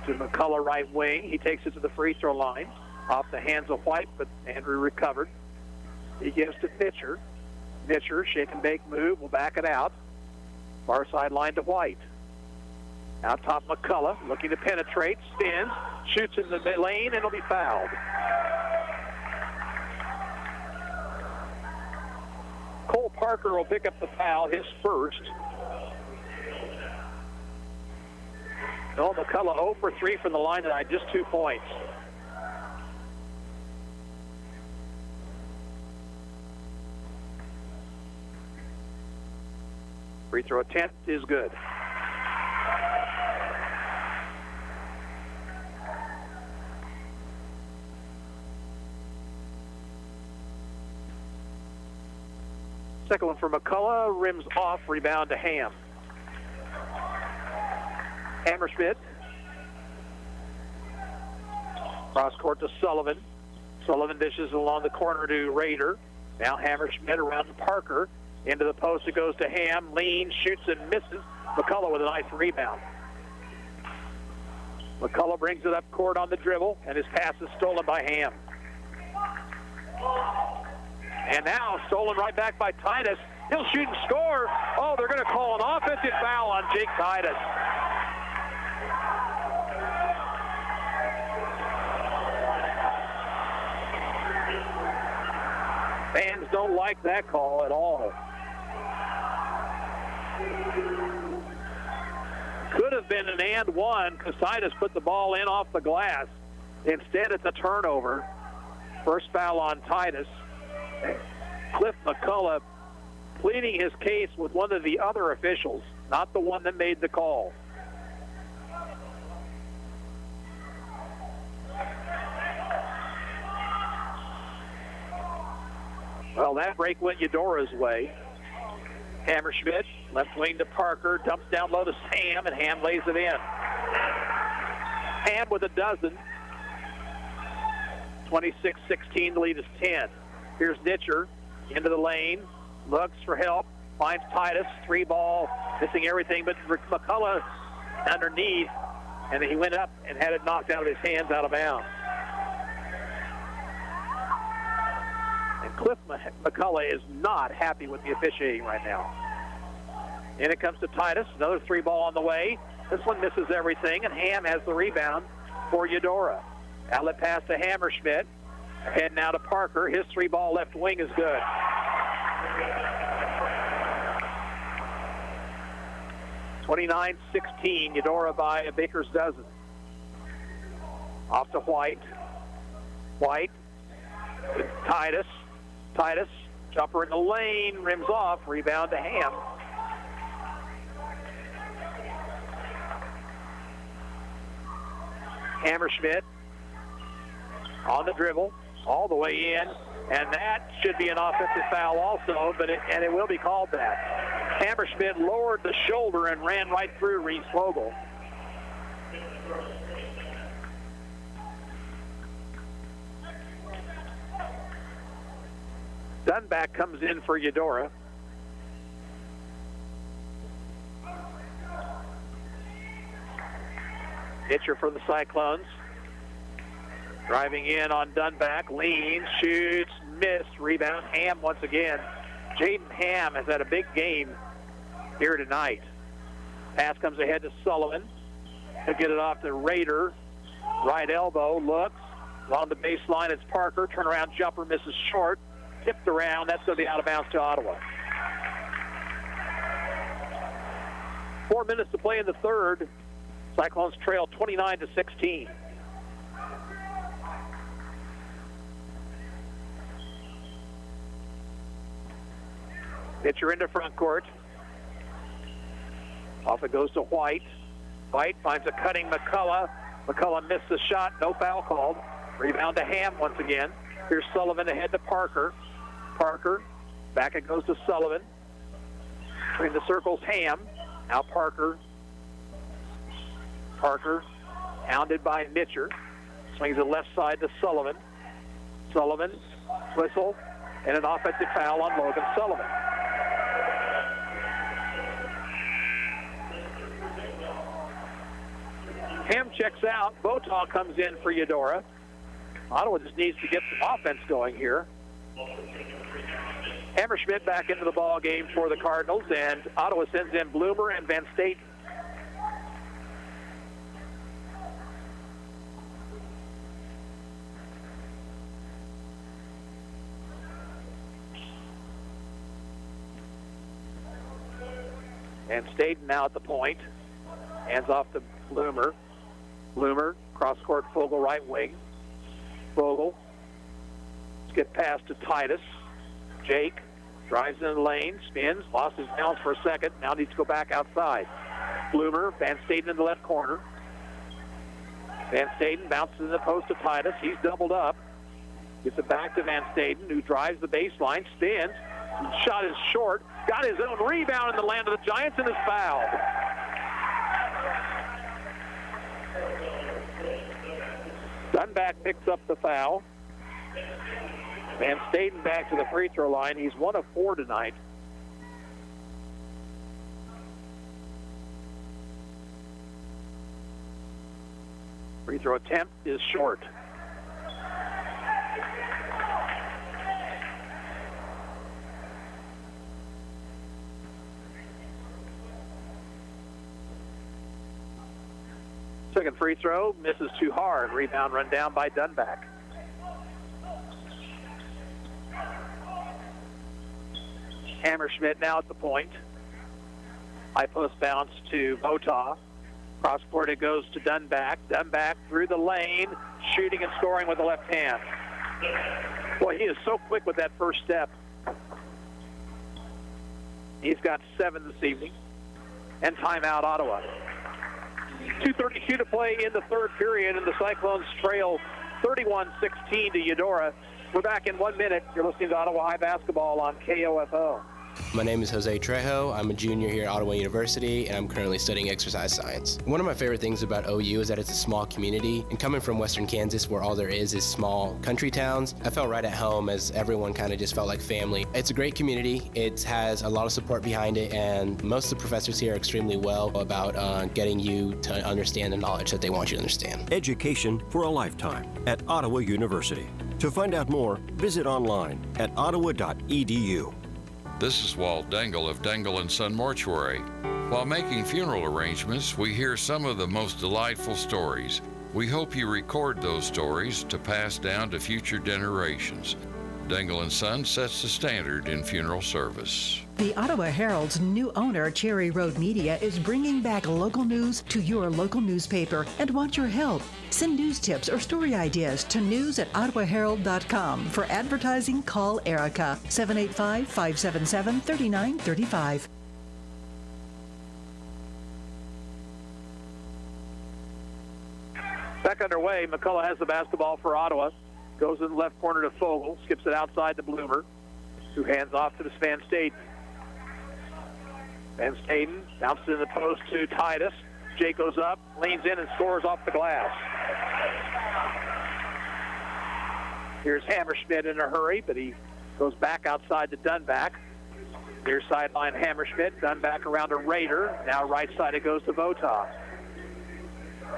S5: To McCullough right wing. He takes it to the free throw line. Off the hands of White, but Andrew recovered. He gives to Nitcher. Nitcher, shake and bake move, will back it out. Far sideline to White. Out top McCullough, looking to penetrate, spins, shoots in the lane, and will be fouled. Cole Parker will pick up the foul, his first. Noah McCullough 0 for 3 from the line tonight, just 2 points. Free throw attempt is good. Second one for McCullough, rims off, rebound to Ham. Hammerschmidt. Cross court to Sullivan. Sullivan dishes along the corner to Rader. Now Hammerschmidt around to Parker. Into the post it goes to Ham. Leans, shoots and misses. McCullough with a nice rebound. McCullough brings it up court on the dribble, and his pass is stolen by Ham. And now stolen right back by Titus. He'll shoot and score. Oh, they're going to call an offensive foul on Jake Titus. Fans don't like that call at all. Could have been an and one because Titus put the ball in off the glass. Instead, it's a turnover. First foul on Titus. Cliff McCullough pleading his case with one of the other officials, not the one that made the call. Well, that break went Eudora's way. Hammerschmidt, left wing to Parker, dumps down low to Ham, and Ham lays it in. Ham with a dozen. 26-16, the lead is 10. Here's Ditcher into the lane, looks for help, finds Titus, 3-ball, missing everything but McCullough underneath, and he went up and had it knocked out of his hands out of bounds. And Cliff McCullough is not happy with the officiating right now. In it comes to Titus, another 3-ball on the way. This one misses everything, and Ham has the rebound for Eudora. Outlet pass to Hammerschmidt. Head now to Parker. His 3-ball left wing is good. (29-16), Eudora by a baker's dozen. Off to White. White. Titus. Titus. Jumper in the lane. Rims off. Rebound to Ham. Hammerschmidt on the dribble, all the way in, and that should be an offensive foul also, but it will be called that. Hammerschmidt lowered the shoulder and ran right through Reese Vogel. Dunback comes in for Eudora. Hitcher for the Cyclones. Driving in on Dunback, leans, shoots, missed, rebound. Ham once again. Jaden Ham has had a big game here tonight. Pass comes ahead to Sullivan. He'll get it off to Rader. Right elbow, looks. Along the baseline, it's Parker. Turnaround jumper, misses short. Tipped around, that's going to be out of bounds to Ottawa. 4 minutes to play in the third. Cyclones trail 29-16. Pitcher into front court. Off it goes to White. White finds a cutting McCullough. McCullough missed the shot. No foul called. Rebound to Ham once again. Here's Sullivan ahead to Parker. Parker. Back it goes to Sullivan. Between the circles, Ham. Now Parker. Parker, hounded by Mitcher. Swings the left side to Sullivan. Sullivan, whistle, and an offensive foul on Logan Sullivan. Ham checks out. Botaw comes in for Eudora. Ottawa just needs to get some offense going here. Hammerschmidt back into the ball game for the Cardinals, and Ottawa sends in Bloomer and Van Staten. And Staten now at the point. Hands off to Bloomer. Bloomer, cross-court, Vogel right wing. Vogel. Let's get past to Titus. Jake drives in the lane, spins, lost his balance for a second. Now needs to go back outside. Bloomer, Van Staten in the left corner. Van Staten bounces in the post to Titus. He's doubled up. Gets it back to Van Staten, who drives the baseline, spins. Shot is short. Got his own rebound in the land of the Giants and is fouled. Dunback picks up the foul. Van Staten back to the free throw line. He's 1 of 4 tonight. Free throw attempt is short. Second free throw, misses too hard. Rebound run down by Dunback. Hammerschmidt now at the point. High post bounce to Botaw. Cross court it goes to Dunback. Dunback through the lane, shooting and scoring with the left hand. Boy, he is so quick with that first step. He's got 7 this evening. And timeout, Ottawa. 2:32 to play in the third period, and the Cyclones trail 31-16 to Eudora. We're back in 1 minute. You're listening to Ottawa High Basketball on KOFO.
S1: My name is Jose Trejo. I'm a junior here at Ottawa University, and I'm currently studying exercise science. One of my favorite things about OU is that it's a small community, and coming from Western Kansas, where all there is small country towns, I felt right at home as everyone kind of just felt like family. It's a great community. It has a lot of support behind it, and most of the professors here are extremely well about getting you to understand the knowledge that they want you to understand.
S9: Education for a lifetime at Ottawa University. To find out more, visit online at ottawa.edu.
S2: This is Walt Dangle of Dangle & Son Mortuary. While making funeral arrangements, we hear some of the most delightful stories. We hope you record those stories to pass down to future generations. Dangle & Son sets the standard in funeral service.
S3: The Ottawa Herald's new owner, Cherry Road Media, is bringing back local news to your local newspaper and wants your help. Send news tips or story ideas to news@ottawaherald.com. For advertising, call Erica, 785-577-3935.
S5: Back underway, McCullough has the basketball for Ottawa. Goes in the left corner to Fogel, skips it outside to Bloomer, who hands off to Van Staden. Van Staden bounces in the post to Titus. Jake goes up, leans in, and scores off the glass. Here's Hammerschmidt in a hurry, but he goes back outside to Dunback. Near sideline Hammerschmidt, Dunback around to Rader. Now right side it goes to Votaw.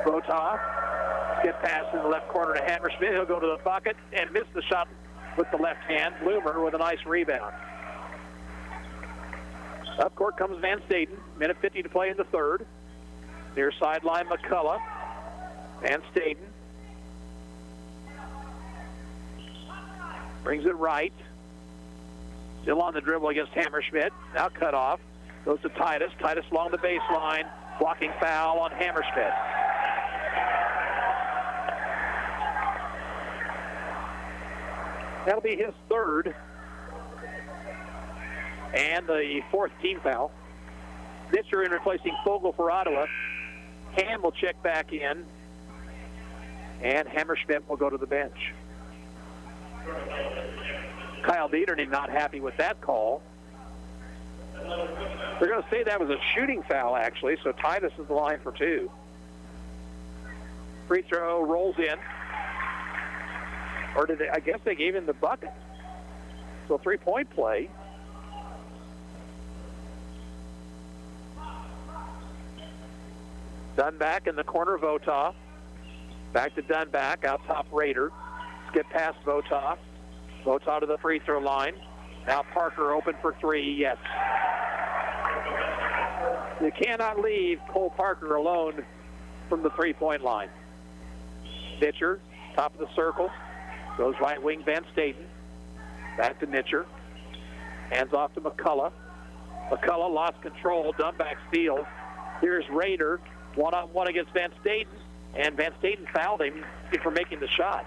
S5: Votaw, get pass in the left corner to Hammerschmidt. He'll go to the bucket and miss the shot with the left hand. Bloomer with a nice rebound. Up court comes Van Staden. Minute 50 to play in the third. Near sideline McCullough. Van Staden brings it right. Still on the dribble against Hammerschmidt. Now cut off. Goes to Titus. Titus along the baseline. Blocking foul on Hammerschmidt. That'll be his third and the fourth team foul. Ditcher in replacing Fogel for Ottawa. Ham will check back in, and Hammerschmidt will go to the bench. Kyle Dieterning not happy with that call. They're going to say that was a shooting foul, actually, so Titus is the line for two. Free throw rolls in. Or did they, I guess they gave him the bucket. So three-point play. Dunback in the corner, Votaw. Back to Dunback, out top Rader. Skip past Votaw. Votaw to the free throw line. Now Parker open for three, yes. You cannot leave Cole Parker alone from the three-point line. Nitcher, top of the circle. Goes right wing, Van Staden. Back to Nitcher. Hands off to McCullough. McCullough lost control. Dunback steals. Here's Rader. One-on-one against Van Staden. And Van Staden fouled him for making the shot.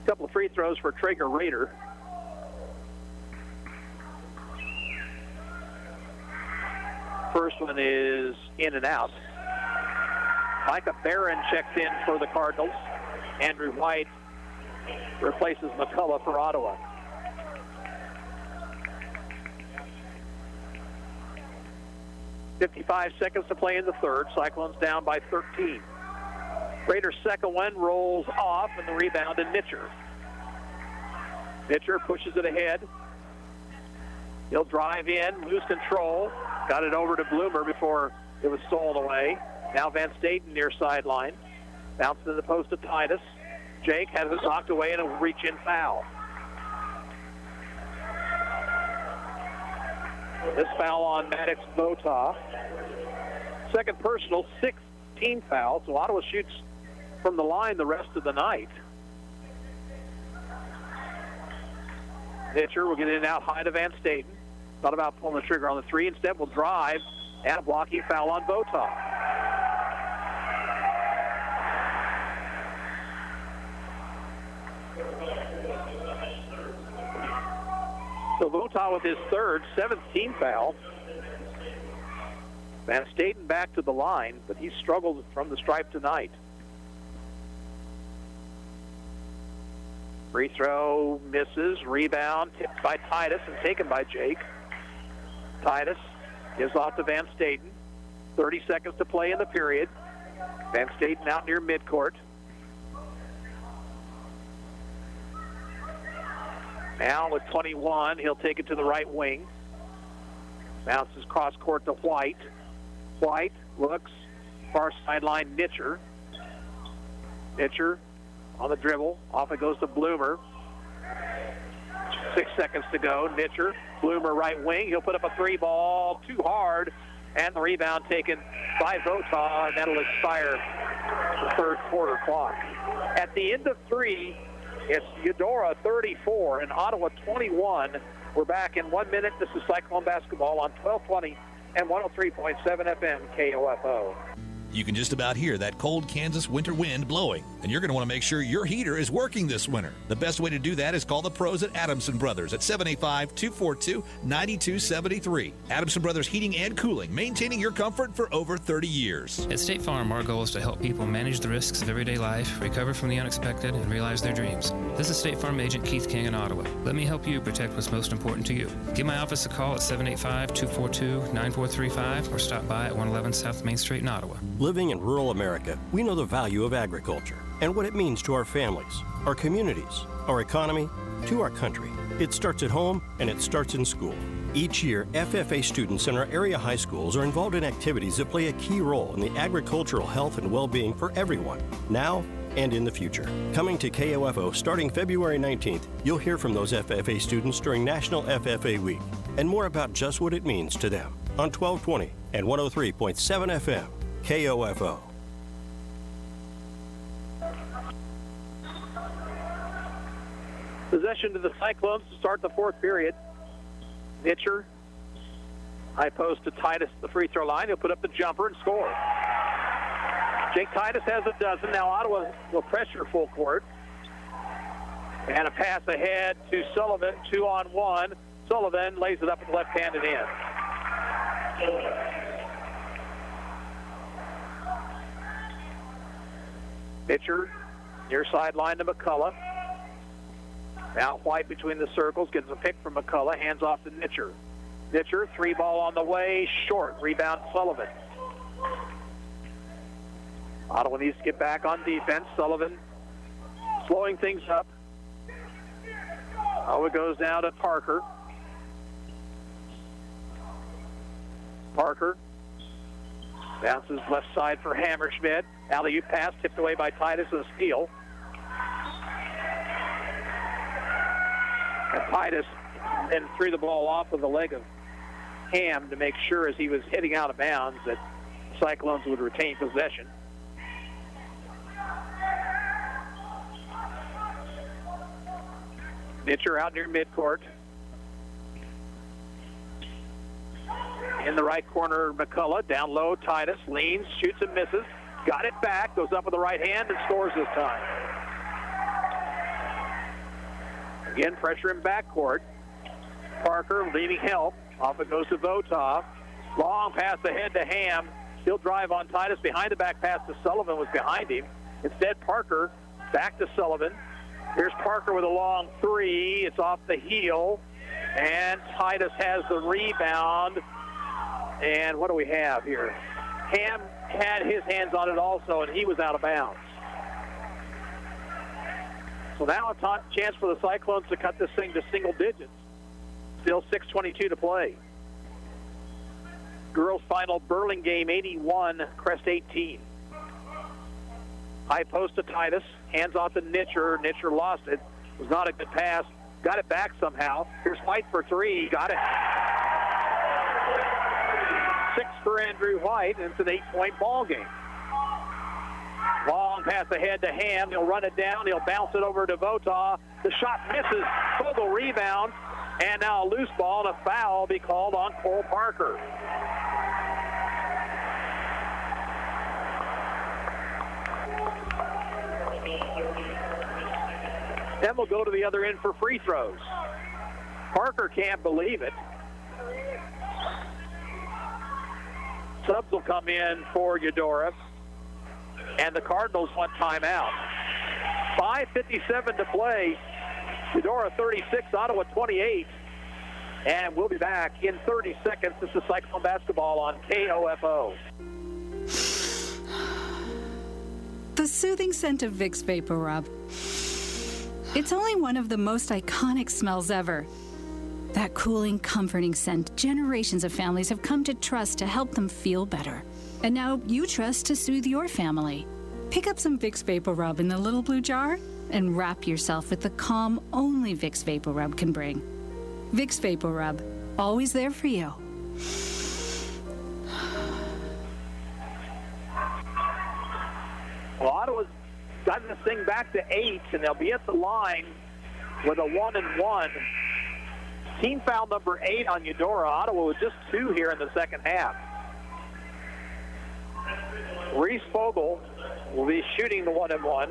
S5: A couple of free throws for Traeger Rader. First one is in and out. Micah Barron checks in for the Cardinals. Andrew White replaces McCullough for Ottawa. .55 seconds to play in the third. Cyclones down by 13. Raiders' second one rolls off, and the rebound to Nitcher. Nitcher pushes it ahead. He'll drive in, lose control. Got it over to Bloomer before it was stolen away. Now Van Staden near sideline. Bounces in the post to Titus. Jake has it knocked away and a reach-in foul. This foul on Maddox Votaw. Second personal, 16 foul. So Ottawa shoots from the line the rest of the night. Nitcher will get in and out high to Van Staden. Thought about pulling the trigger on the three. Instead, will drive and a blocking foul on Votaw. So Votaw with his third, 7th team foul. Van Staten back to the line, but he struggled from the stripe tonight. Free throw misses, rebound, tipped by Titus and taken by Jake. Titus gives off to Van Staten. 30 seconds to play in the period. Van Staten out near midcourt. Now with 21, he'll take it to the right wing. Bounces cross court to White. White looks, far sideline, Nitcher. Nitcher on the dribble. Off it goes to Bloomer. 6 seconds to go. Nitcher, Bloomer right wing. He'll put up a three ball, too hard, and the rebound taken by Vota, and that'll expire the third quarter clock. At the end of three, it's Eudora 34 and Ottawa 21. We're back in 1 minute. This is Cyclone basketball on 1220 and 103.7 FM KOFO.
S4: You can just about hear that cold Kansas winter wind blowing, and you're going to want to make sure your heater is working this winter. The best way to do that is call the pros at Adamson Brothers at 785-242-9273. Adamson Brothers Heating and Cooling, maintaining your comfort for over 30 years.
S13: At State Farm, our goal is to help people manage the risks of everyday life, recover from the unexpected, and realize their dreams. This is State Farm Agent Keith King in Ottawa. Let me help you protect what's most important to you. Give my office a call at 785-242-9435 or stop by at 111 South Main Street in Ottawa.
S9: Living in rural America, we know the value of agriculture and what it means to our families, our communities, our economy, to our country. It starts at home and it starts in school. Each year, FFA students in our area high schools are involved in activities that play a key role in the agricultural health and well-being for everyone, now and in the future. Coming to KOFO starting February 19th, you'll hear from those FFA students during National FFA Week and more about just what it means to them on 1220 and 103.7 FM. KOFO.
S5: Possession to the Cyclones to start the fourth period. Nitcher, high post to Titus at the free throw line. He'll put up the jumper and score. Jake Titus has a dozen. Now Ottawa will pressure full court. And a pass ahead to Sullivan, 2-on-1. Sullivan lays it up with the left-handed end. Pitcher near sideline to McCullough. Now White between the circles, gets a pick from McCullough, hands off to Nitcher. Nitcher, three ball on the way, short. Rebound Sullivan. Ottawa needs to get back on defense. Sullivan slowing things up. Oh, it goes down to Parker. Parker bounces left side for Hammerschmidt. Alley-oop pass tipped away by Titus and a steal. And Titus then threw the ball off of the leg of Ham to make sure as he was hitting out of bounds that Cyclones would retain possession. Nitcher out near midcourt. In the right corner, McCullough. Down low, Titus leans, shoots and misses. Got it back, goes up with the right hand and scores this time. Again, pressure in backcourt. Parker needing help. Off it goes to Votov. Long pass ahead to Ham. He'll drive on Titus. Behind the back pass to Sullivan was behind him. Instead, Parker back to Sullivan. Here's Parker with a long three. It's off the heel. And Titus has the rebound. And what do we have here? Ham had his hands on it also, and he was out of bounds. So now a chance for the Cyclones to cut this thing to single digits. Still 6:22 to play. Girls final Burlingame 81, Crest 18. High post to Titus. Hands off to Nitcher. Nitcher lost it. It was not a good pass. Got it back somehow. Here's White for three. Got it. 6 for Andrew White. And it's an 8-point ball game. Long pass ahead to Ham. He'll run it down. He'll bounce it over to Votov. The shot misses. Vogel rebound. And now a loose ball and a foul will be called on Cole Parker. Then we'll go to the other end for free throws. Parker can't believe it. Subs will come in for Eudora, and the Cardinals want timeout. 5:57 to play. Eudora 36, Ottawa 28. And we'll be back in 30 seconds. This is Cyclone basketball on KOFO.
S19: The soothing scent of Vicks Vapor Rub. It's only one of the most iconic smells ever. That cooling, comforting scent generations of families have come to trust to help them feel better. And now you trust to soothe your family. Pick up some Vicks Vapor Rub in the little blue jar and wrap yourself with the calm only Vicks Vapor Rub can bring. Vicks Vapor Rub, always there for you.
S5: Well, Ottawa's gotten this thing back to 8, and they'll be at the line with a 1-and-1. Team foul number 8 on Eudora. Ottawa with just 2 here in the second half. Reese Fogel will be shooting the 1-and-1.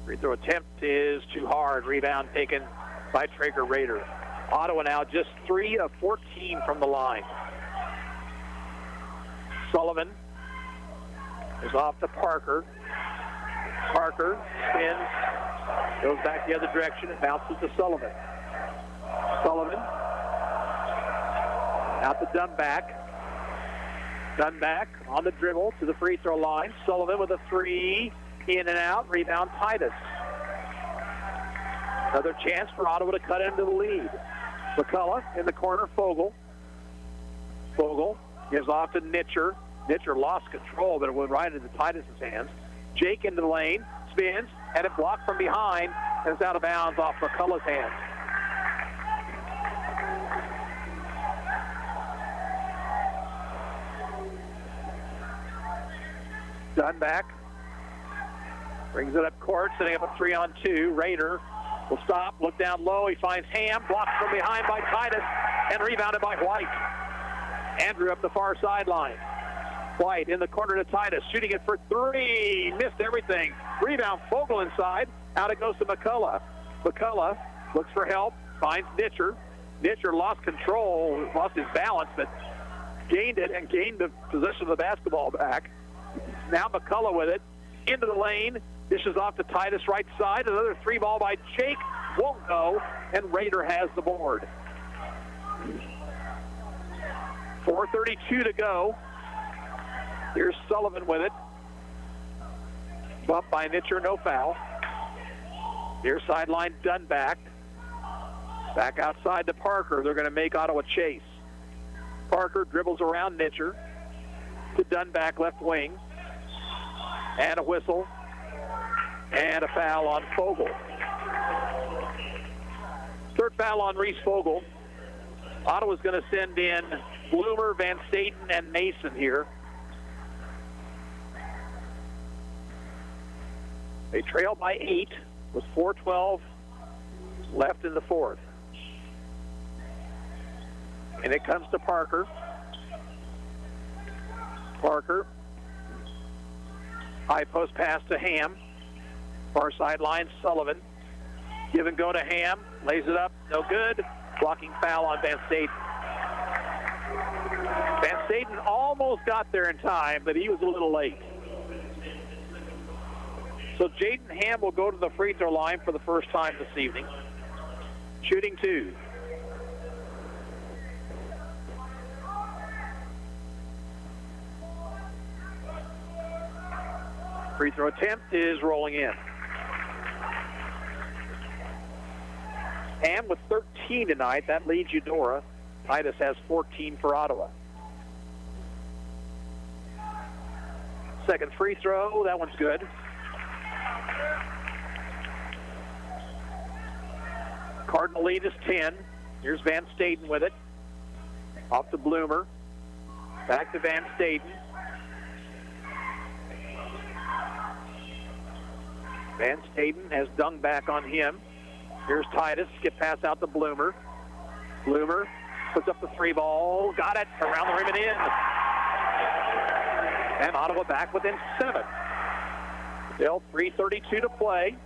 S5: Free throw attempt is too hard. Rebound taken by Traeger Raider. Ottawa now just 3 of 14 from the line. Sullivan is off to Parker. Parker spins, goes back the other direction and bounces to Sullivan. Sullivan out to Dunback. Dunback on the dribble to the free throw line. Sullivan with a 3. In and out, rebound Titus. Another chance for Ottawa to cut into the lead. McCullough in the corner, Fogel. Fogel gives off to Nitcher. Nitcher lost control, but it went right into Titus's hands. Jake into the lane, spins, had it blocked from behind, and it's out of bounds off McCullough's hands. Dunback brings it up court, setting up a 3-on-2. Raider will stop, look down low. He finds Ham, blocked from behind by Titus, and rebounded by White. Andrew up the far sideline. White in the corner to Titus, shooting it for 3. Missed everything. Rebound, Fogel inside. Out it goes to McCullough. McCullough looks for help, finds Nitcher. Nitcher lost control, lost his balance, but gained it and gained the possession of the basketball back. Now McCullough with it. Into the lane, dishes off to Titus right side. Another 3 ball by Jake, won't go, and Raider has the board. 4:32 to go. Here's Sullivan with it. Bumped by Nitcher, no foul. Near sideline, Dunback. Back outside to Parker. They're going to make Ottawa chase. Parker dribbles around Nitcher to Dunback, left wing. And a whistle. And a foul on Fogel. Third foul on Reese Fogel. Ottawa's going to send in Bloomer, Van Staten, and Mason here. They trail by 8 with 4:12 left in the fourth. And it comes to Parker. Parker. High post pass to Ham. Far sideline, Sullivan. Give and go to Ham. Lays it up. No good. Blocking foul on Van Staten. Van Staten almost got there in time, but he was a little late. So Jaden Ham will go to the free throw line for the first time this evening. Shooting 2. Free throw attempt is rolling in. Ham with 13 tonight. That leads Eudora. Titus has 14 for Ottawa. Second free throw. That one's good. Cardinal lead is 10. Here's Van Staten with it. Off to Bloomer. Back to Van Staten. Van Staten has Dung back on him. Here's Titus. Skip pass out to Bloomer. Bloomer puts up the 3 ball. Got it. Around the rim and in. And Ottawa back within 7. Still 3:32 to play.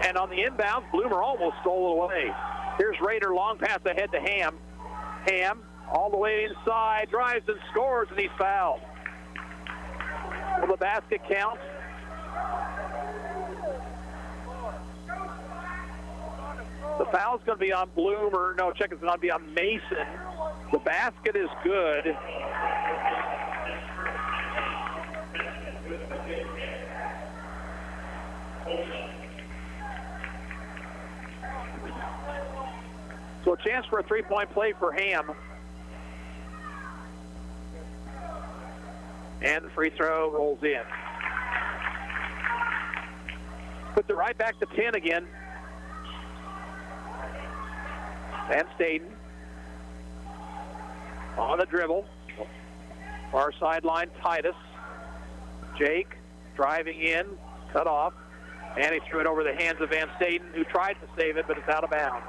S5: And on the inbound, Bloomer almost stole it away. Here's Rader, long pass ahead to Ham. Ham all the way inside, drives and scores, and he's fouled. Will the basket count? The foul's going to be on Bloomer. No, check, it's going to be on Mason. The basket is good. So a chance for a three-point play for Ham. And the free throw rolls in. Puts it right back to 10 again. Van Staden on the dribble. Far sideline, Titus. Jake driving in, cut off. And he threw it over the hands of Van Staden, who tried to save it, but it's out of bounds.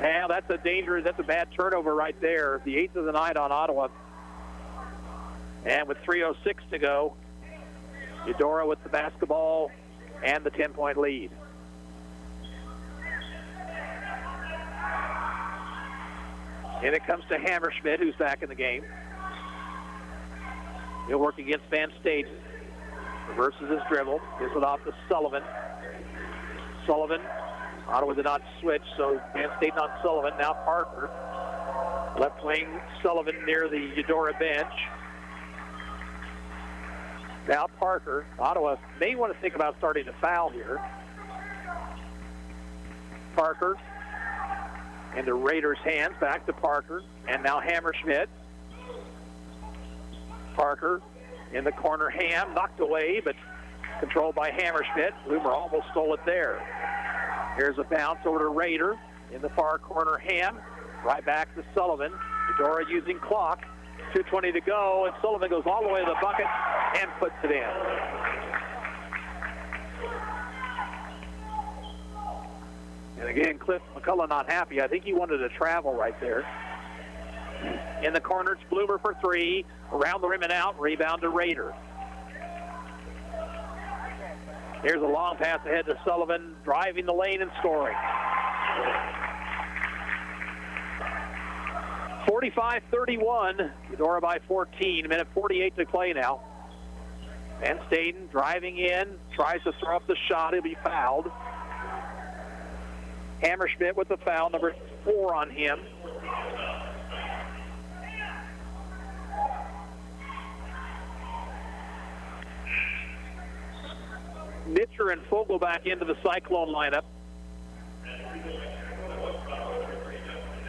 S5: Now that's a bad turnover right there. The 8th of the night on Ottawa. And with 3:06 to go, Eudora with the basketball and the 10-point lead. And it comes to Hammerschmidt, who's back in the game. He'll work against Van Staden. Reverses his dribble. Gives it off to Sullivan. Sullivan. Ottawa did not switch, so Van Staden on Sullivan. Now Parker. Left wing, Sullivan near the Eudora bench. Now Parker. Ottawa may want to think about starting to foul here. Parker into Raiders' hands, back to Parker, and now Hammerschmidt. Parker in the corner, Ham knocked away, but controlled by Hammerschmidt. Bloomer almost stole it there. Here's a bounce over to Rader in the far corner, Ham. Right back to Sullivan. Eudora using clock. 2:20 to go, and Sullivan goes all the way to the bucket and puts it in. And again, Cliff McCullough not happy. I think he wanted to travel right there. In the corner, it's Bloomer for three. Around the rim and out. Rebound to Rader. Here's a long pass ahead to Sullivan, driving the lane and scoring. 45-31. Eudora by 14. Minute 48 to play now. Van Staden driving in. Tries to throw up the shot. He'll be fouled. Hammerschmidt with the foul, number 4 on him. Nitcher and Fogel back into the Cyclone lineup.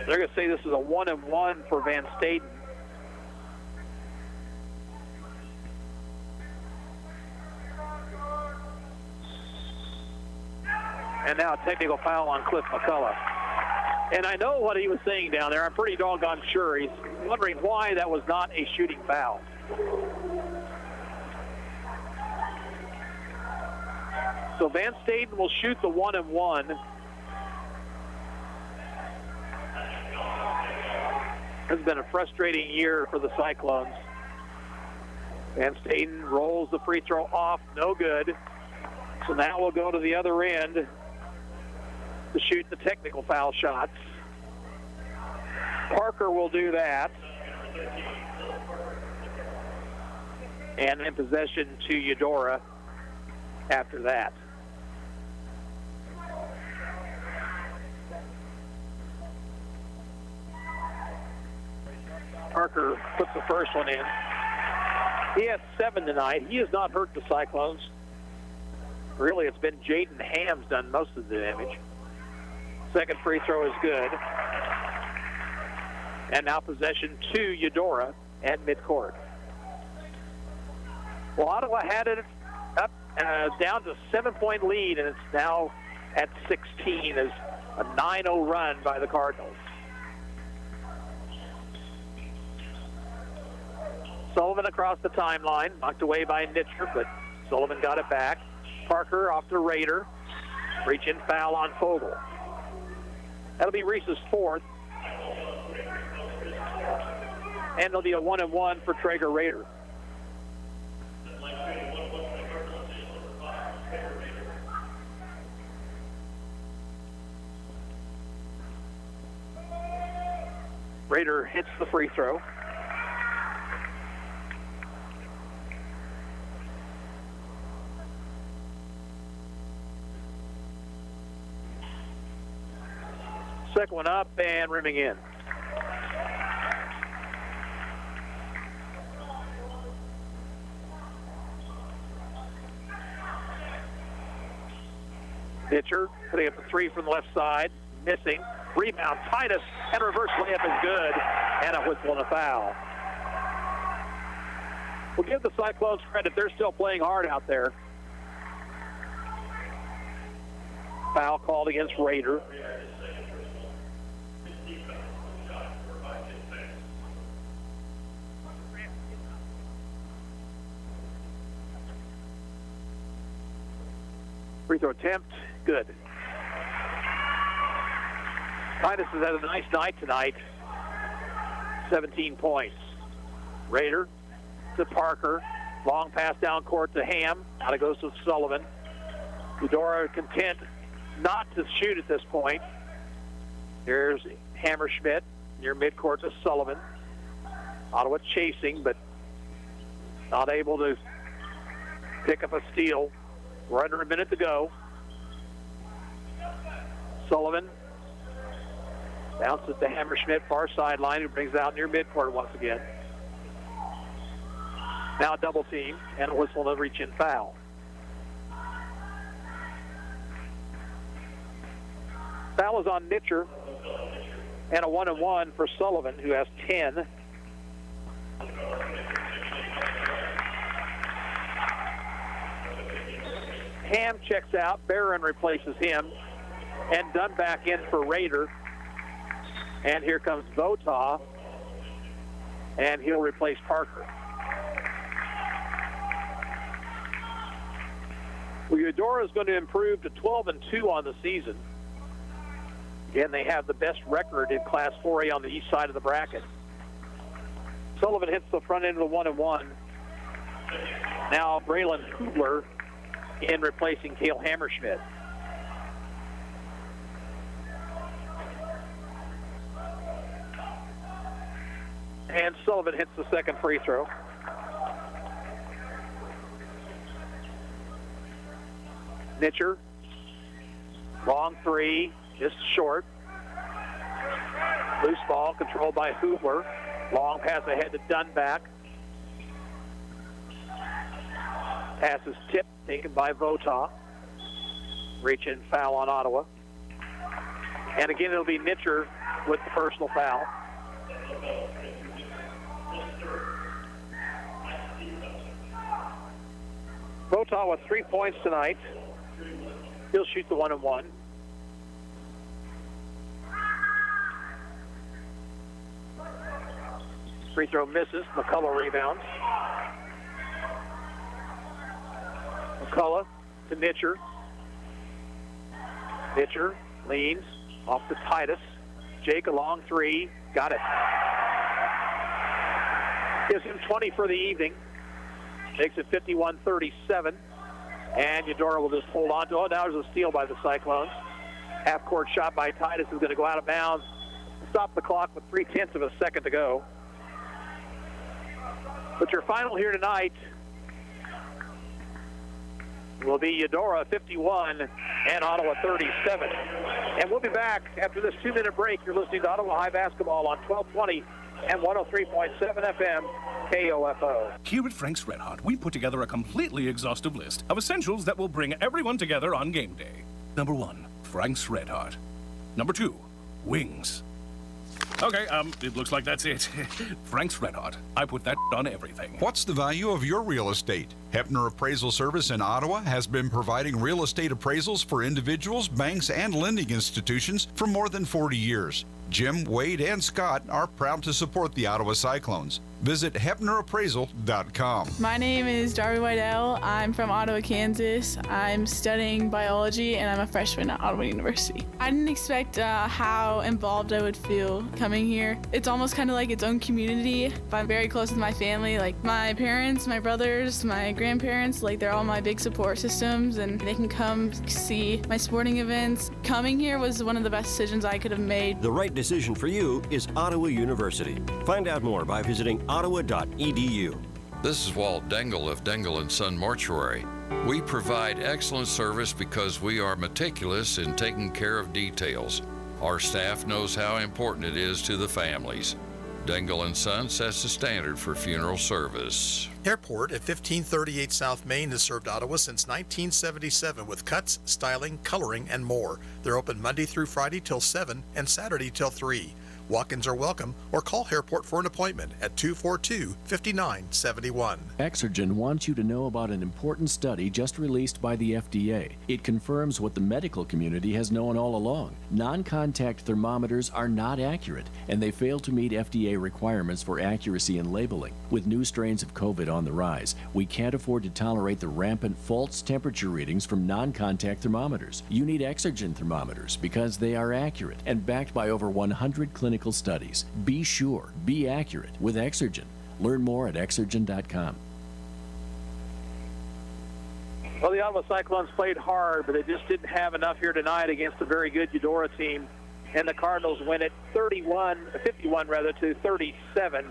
S5: They're going to say this is a 1-and-1 for Van Staden. And now a technical foul on Cliff McCullough. And I know what he was saying down there. I'm pretty doggone sure. He's wondering why that was not a shooting foul. So Van Staden will shoot the 1-and-1. It's been a frustrating year for the Cyclones. Van Staden rolls the free throw off, no good. So now we'll go to the other end to shoot the technical foul shots. Parker will do that. And in possession to Eudora after that. Parker puts the first one in. He has 7 tonight. He has not hurt the Cyclones. Really, it's been Jaden Ham's done most of the damage. Second free throw is good. And now possession to Eudora at midcourt. Well, Ottawa had it up down to 7-point lead, and it's now at 16 as a 9-0 run by the Cardinals. Sullivan across the timeline, knocked away by Nitcher, but Sullivan got it back. Parker off to Rader. Reach-in foul on Fogel. That'll be Reese's 4th. And it'll be a 1-and-1 for Traeger Rader. Rader hits the free throw. Second one up and rimming in. Pitcher putting up a three from the left side, missing. Rebound, Titus, and reverse layup is good, and a whistle and a foul. We'll give the Cyclones credit. They're still playing hard out there. Foul called against Rader. Free throw attempt, good. Titus has had a nice night tonight. 17 points. Rader to Parker. Long pass down court to Ham. Now it goes to Sullivan. Eudora content not to shoot at this point. Here's Hammerschmidt near midcourt to Sullivan. Ottawa chasing, but not able to pick up a steal. We're under a minute to go. Sullivan bounces to Hammerschmidt, far sideline, who brings it out near midcourt once again. Now a double team and a whistle and a reach-in foul. Foul is on Nitcher, and a 1-and-1 for Sullivan, who has 10. Ham checks out, Barron replaces him, and Dunn back in for Rader. And here comes Votah, and he'll replace Parker. Well, Eudora is going to improve to 12-2 on the season. Again, they have the best record in Class 4A on the east side of the bracket. Sullivan hits the front end of the 1-and-1. Now Braylon Kugler in replacing Cale Hammerschmidt. And Sullivan hits the second free throw. Nitcher, long three, just short. Loose ball controlled by Hoover. Long pass ahead to Dunback. Pass is tipped, taken by Votah. Reach-in foul on Ottawa. And again, it'll be Nitcher with the personal foul. Votah with 3 points tonight. He'll shoot the 1-and-1. Free throw misses. McCullough rebounds. McCullough to Nitcher. Nitcher leans off to Titus. Jake a long three. Got it. Gives him 20 for the evening. Makes it 51-37. And Eudora will just hold on to it. Now there's a steal by the Cyclones. Half-court shot by Titus is going to go out of bounds. Stop the clock with 0.3 of a second to go. But your final here tonight will be Eudora 51 and Ottawa 37. And we'll be back after this 2-minute break. You're listening to Ottawa High Basketball on 1220 and 103.7 FM KOFO.
S7: Here at Frank's Red Hot, we put together a completely exhaustive list of essentials that will bring everyone together on game day. Number 1, Frank's Red Hot. Number 2, wings. Okay, it looks like that's it. Frank's Red Hot. I put that on everything.
S8: What's the value of your real estate? Hepner Appraisal Service in Ottawa has been providing real estate appraisals for individuals, banks, and lending institutions for more than 40 years. Jim, Wade, and Scott are proud to support the Ottawa Cyclones. Visit HepnerAppraisal.com.
S25: My name is Darby Whitell. I'm from Ottawa, Kansas. I'm studying biology and I'm a freshman at Ottawa University. I didn't expect how involved I would feel coming here. It's almost kind of like its own community. I'm very close with my family, like my parents, my brothers, my grandparents, like they're all my big support systems and they can come see my sporting events. Coming here was one of the best decisions I could have made.
S9: The right decision for you is Ottawa University. Find out more by visiting ottawa.edu.
S2: This is Walt Dengel of Dengel & Son Mortuary. We provide excellent service because we are meticulous in taking care of details. Our staff knows how important it is to the families. Dengel & Son sets the standard for funeral service.
S6: Airport at 1538 South Main has served Ottawa since 1977 with cuts, styling, coloring, and more. They're open Monday through Friday till 7 and Saturday till 3. Walk-ins are welcome, or call Airport for an appointment at 242-5971.
S10: Exergen wants you to know about an important study just released by the FDA. It confirms what the medical community has known all along. Non-contact thermometers are not accurate, and they fail to meet FDA requirements for accuracy in labeling. With new strains of COVID on the rise, we can't afford to tolerate the rampant false temperature readings from non-contact thermometers. You need Exergen thermometers because they are accurate and backed by over 100 clinical studies. Be sure, be accurate with Exergen. Learn more at Exergen.com.
S5: Well, the Ottawa Cyclones played hard, but they just didn't have enough here tonight against a very good Eudora team. And the Cardinals win it 51 to 37.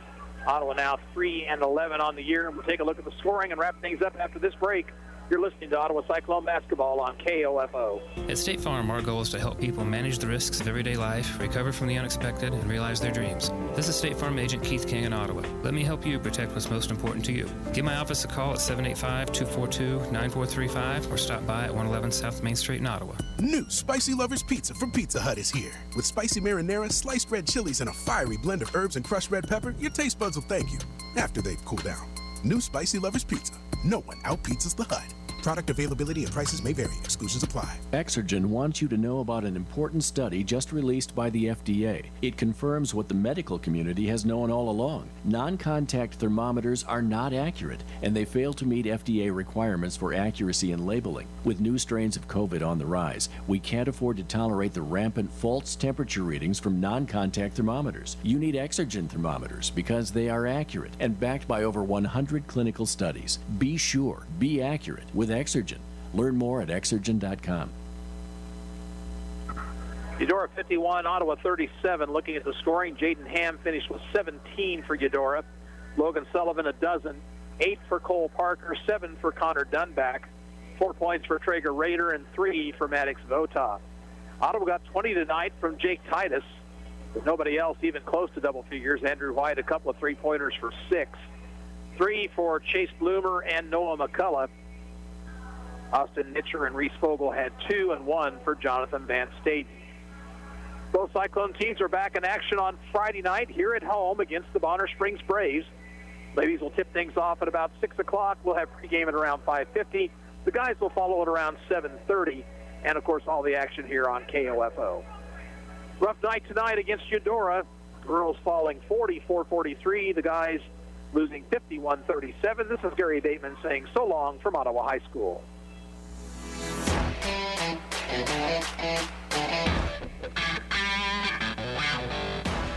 S5: Ottawa now 3-11 on the year. And we'll take a look at the scoring and wrap things up after this break. You're listening to Ottawa Cyclone basketball on KOFO.
S13: At State Farm, our goal is to help people manage the risks of everyday life, recover from the unexpected, and realize their dreams. This is State Farm Agent Keith King in Ottawa. Let me help you protect what's most important to you. Give my office a call at 785-242-9435 or stop by at 111 South Main Street in Ottawa.
S11: New Spicy Lovers Pizza from Pizza Hut is here. With spicy marinara, sliced red chilies, and a fiery blend of herbs and crushed red pepper, your taste buds will thank you after they've cooled down. New Spicy Lovers Pizza. No one out-pizzas the Hut. Product availability and prices may vary. Exclusions apply.
S10: Exergen wants you to know about an important study just released by the FDA. It confirms what the medical community has known all along. Non-contact thermometers are not accurate, and they fail to meet FDA requirements for accuracy in labeling. With new strains of COVID on the rise, we can't afford to tolerate the rampant false temperature readings from non-contact thermometers. You need Exergen thermometers because they are accurate and backed by over 100 clinical studies. Be sure, be accurate with Exergen. Learn more at Exergen.com.
S5: Eudora 51, Ottawa 37. Looking at the scoring, Jaden Ham finished with 17 for Eudora. Logan Sullivan a dozen, 8 for Cole Parker, 7 for Connor Dunback, 4 points for Traeger Rader, and 3 for Maddox Vota. Ottawa got 20 tonight from Jake Titus, with nobody else even close to double figures. Andrew White, a couple of three-pointers for 6. 3 for Chase Bloomer and Noah McCullough. Austin Nitcher and Reese Fogel had 2 and 1 for Jonathan Van Staten. Both Cyclone teams are back in action on Friday night here at home against the Bonner Springs Braves. Ladies will tip things off at about 6 o'clock. We'll have pregame at around 5:50. The guys will follow at around 7:30. And, of course, all the action here on KOFO. Rough night tonight against Eudora. Girls falling 44-43. The guys losing 51-37. This is Gary Bateman saying so long from Ottawa High School.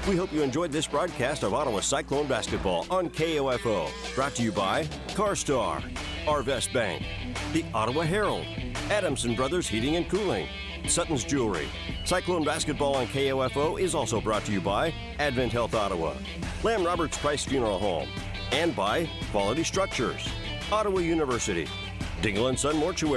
S9: We hope you enjoyed this broadcast of Ottawa Cyclone basketball on KOFO. Brought to you by CarStar, Arvest Bank, the Ottawa Herald, Adamson Brothers Heating and Cooling, Sutton's Jewelry. Cyclone basketball on KOFO is also brought to you by Advent Health Ottawa, Lamb Roberts Price Funeral Home, and by Quality Structures, Ottawa University, Dengel & Son Mortuary.